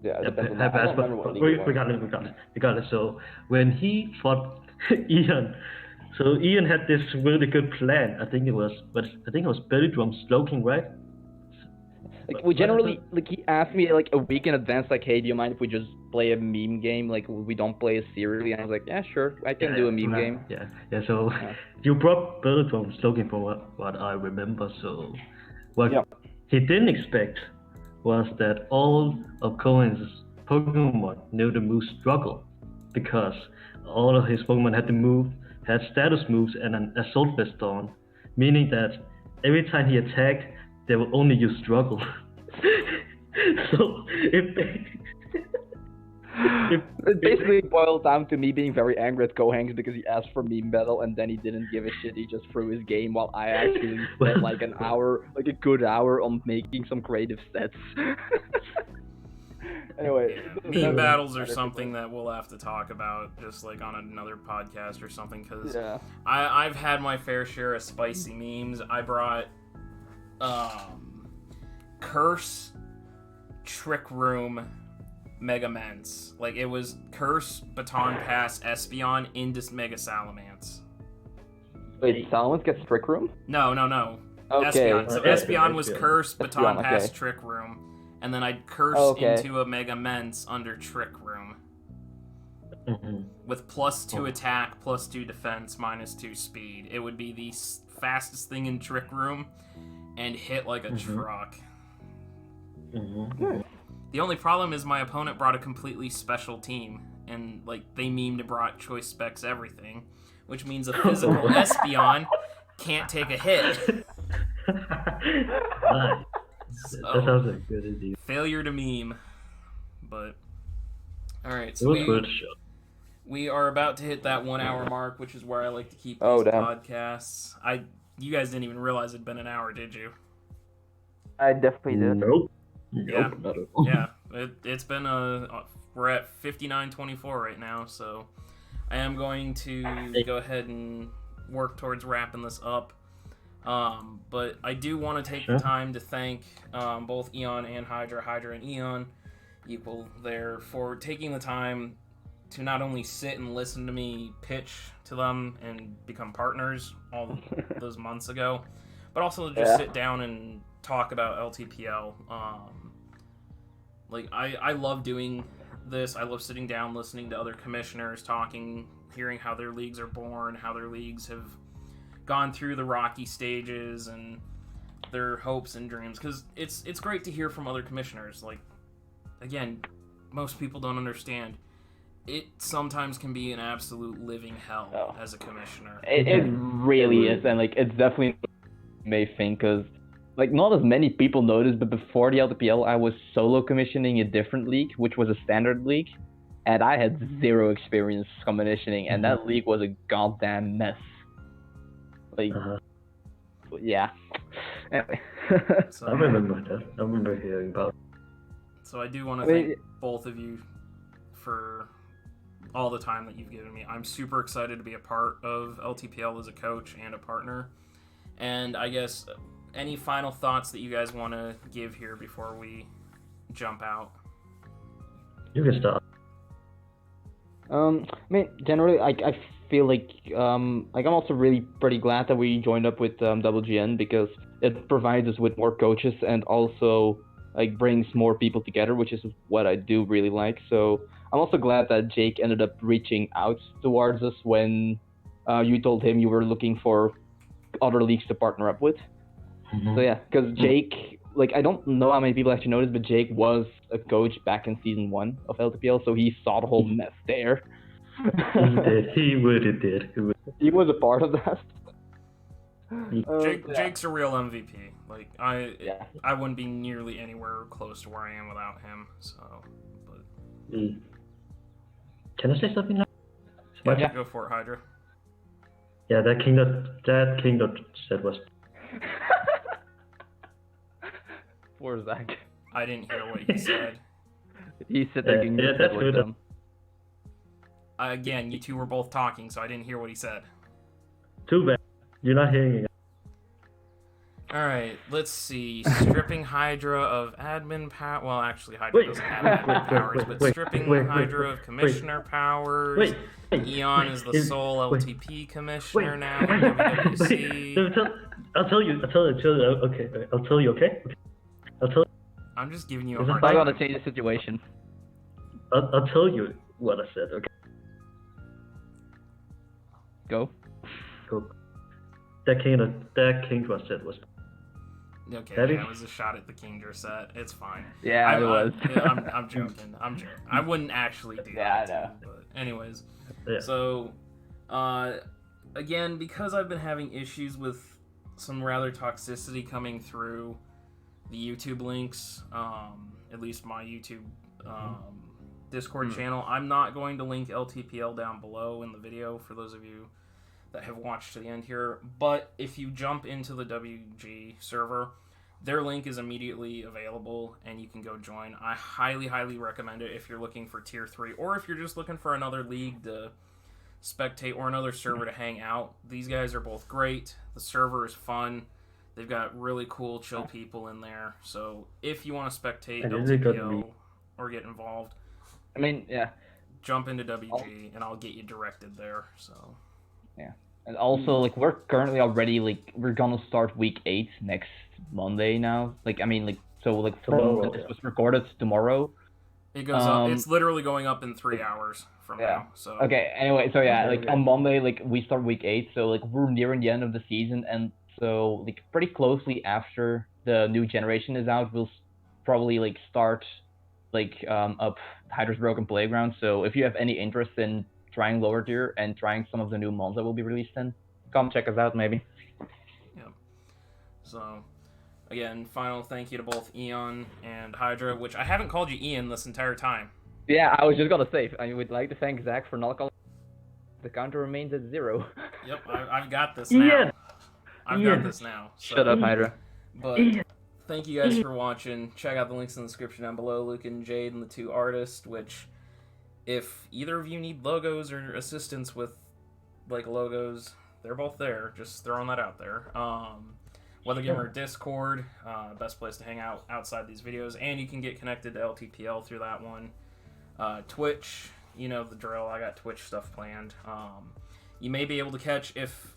yeah, it depends on that. I don't remember what league it was. Regardless. So when he fought Ian, so Ian had this really good plan. I think it was belly drum sloking, right? Like we generally, like he asked me like a week in advance, like, hey, do you mind if we just play a meme game? Like we don't play it seriously. And I was like, yeah, sure, I can do a meme game. Yeah. So you brought belly drum sloking from what I remember. So what he didn't expect was that all of Cohen's Pokemon knew the move struggle, because all of his Pokemon had status moves and an assault vest on, meaning that every time he attacked, they will only use struggle. So it basically boiled down to me being very angry at Kohanks because he asked for meme battle and then he didn't give a shit. He just threw his game while I actually spent like an hour, like a good hour, on making some creative sets. Anyway, meme battles are something that we'll have to talk about just like on another podcast or something, because I've had my fair share of spicy memes. I brought Curse, Trick Room, Mega Mence. Like it was Curse, Baton Pass, Espeon into Mega Salamence. Wait, Salamence gets Trick Room? No. Okay. Espeon. So Espeon was Curse, Baton Pass, Trick Room. And then I'd curse into a Mega Mence under Trick Room. With +2 attack, +2 defense, -2 speed. It would be the fastest thing in Trick Room and hit like a truck. The only problem is my opponent brought a completely special team. And like they memed and brought choice specs everything. Which means a physical Espeon can't take a hit. So, that sounds like a good idea. Failure to meme. But alright, so we are about to hit that 1 hour mark, which is where I like to keep these podcasts. You guys didn't even realize it'd been an hour, did you? I definitely did. Nope. Yeah. It's been we're at 59:24 right now, so I am going to go ahead and work towards wrapping this up. But I do want to take the time to thank both Eon and Hydra and Eon, equal there, for taking the time to not only sit and listen to me pitch to them and become partners all those months ago, but also to just sit down and talk about LTPL. Like, I love doing this. I love sitting down, listening to other commissioners talking, hearing how their leagues are born, how their leagues have gone through the rocky stages and their hopes and dreams. Because it's great to hear from other commissioners. Like, again, most people don't understand. It sometimes can be an absolute living hell as a commissioner. It really is, and like it's definitely may think because like not as many people notice, but before the LTPL, I was solo commissioning a different league, which was a standard league, and I had zero experience commissioning, and that league was a goddamn mess. Like, yeah. Anyway. I remember that. I remember hearing about it. So I do want to thank both of you for all the time that you've given me. I'm super excited to be a part of LTPL as a coach and a partner. And I guess any final thoughts that you guys want to give here before we jump out? You can start. I mean, generally, I feel like I'm also really pretty glad that we joined up with WGN because it provides us with more coaches and also like brings more people together, which is what I do really like. So I'm also glad that Jake ended up reaching out towards us when you told him you were looking for other leagues to partner up with. So yeah, because Jake, like I don't know how many people actually noticed, but Jake was a coach back in season 1 of LTPL, so he saw the whole mess there. He really did. He was a part of that. Jake's a real MVP. Like I wouldn't be nearly anywhere close to where I am without him. So, but can I say something now? yeah, go for it, Hydra. Yeah, that king that said was. Poor Zach. I didn't hear what he said. He said that King that's was good. dumb. Again, you two were both talking, so I didn't hear what he said. Too bad. You're not hearing it. Alright, let's see. Stripping Hydra of admin power. Well, actually, Hydra doesn't have admin powers, but stripping Hydra of commissioner powers. Eon is the sole LTP commissioner now in WWC. I'll tell you. Okay, I'll tell you. Okay. I'll tell you. I'm just giving you a hard I time. gotta change the situation. I'll tell you what I said. Okay. Go. Cool. That king was said was. Okay, Heavy? yeah, it was a shot at the Kingdra set. It's fine. Yeah, it was. I'm joking. I wouldn't actually do that. Yeah, I know. But anyways, Yeah. so, again, because I've been having issues with some rather toxicity coming through the YouTube links, at least my YouTube Discord channel, I'm not going to link LTPL down below in the video for those of you that have watched to the end here, but if you jump into the WG server, their link is immediately available and you can go join. I highly recommend it if you're looking for tier 3 or if you're just looking for another league to spectate or another server to hang out. These guys are both great. The server is fun. They've got really cool, chill people in there. So if you want to spectate LTPL or get involved, I mean, yeah. Jump into WG and I'll get you directed there. So yeah. And also, like, we're currently already, like, we're gonna start week 8 next Monday now. Like, I mean, like, so, like, Tomorrow, this was recorded tomorrow. it goes up. It's literally going up in 3 hours from now. So Okay, anyway, so yeah, like, on Monday, like, we start week 8, so, like, we're nearing the end of the season, and so, like, pretty closely after the new generation is out, we'll probably, like, start, like, up Hydra's Broken Playground. So, if you have any interest in trying lower tier and trying some of the new mons that will be released in, come check us out maybe. Yeah. So, again, final thank you to both Eon and Hydra, which I haven't called you Ian this entire time. Yeah, I was just gonna say, I would like to thank Zach for not calling. The counter remains at 0. Yep, I've got this now. I've got this now. So. Shut up, Hydra. But thank you guys for watching. Check out the links in the description down below. Luke and Jade and the 2 artists, which if either of you need logos or assistance with like logos, they're both there. Just throwing that out there. Weather Gamer Discord, best place to hang out outside these videos, and you can get connected to LTPL through that one. Twitch, you know the drill. I got Twitch stuff planned. You may be able to catch if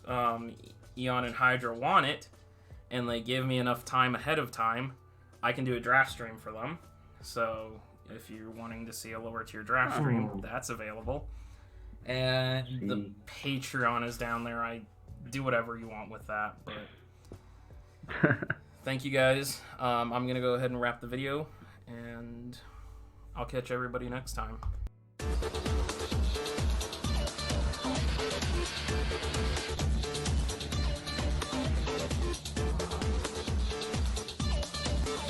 Eon and Hydra want it, and they give me enough time ahead of time, I can do a draft stream for them. So if you're wanting to see a lower tier draft stream, that's available. And the Patreon is down there. I do whatever you want with that, but thank you guys. I'm gonna go ahead and wrap the video, and I'll catch everybody next time.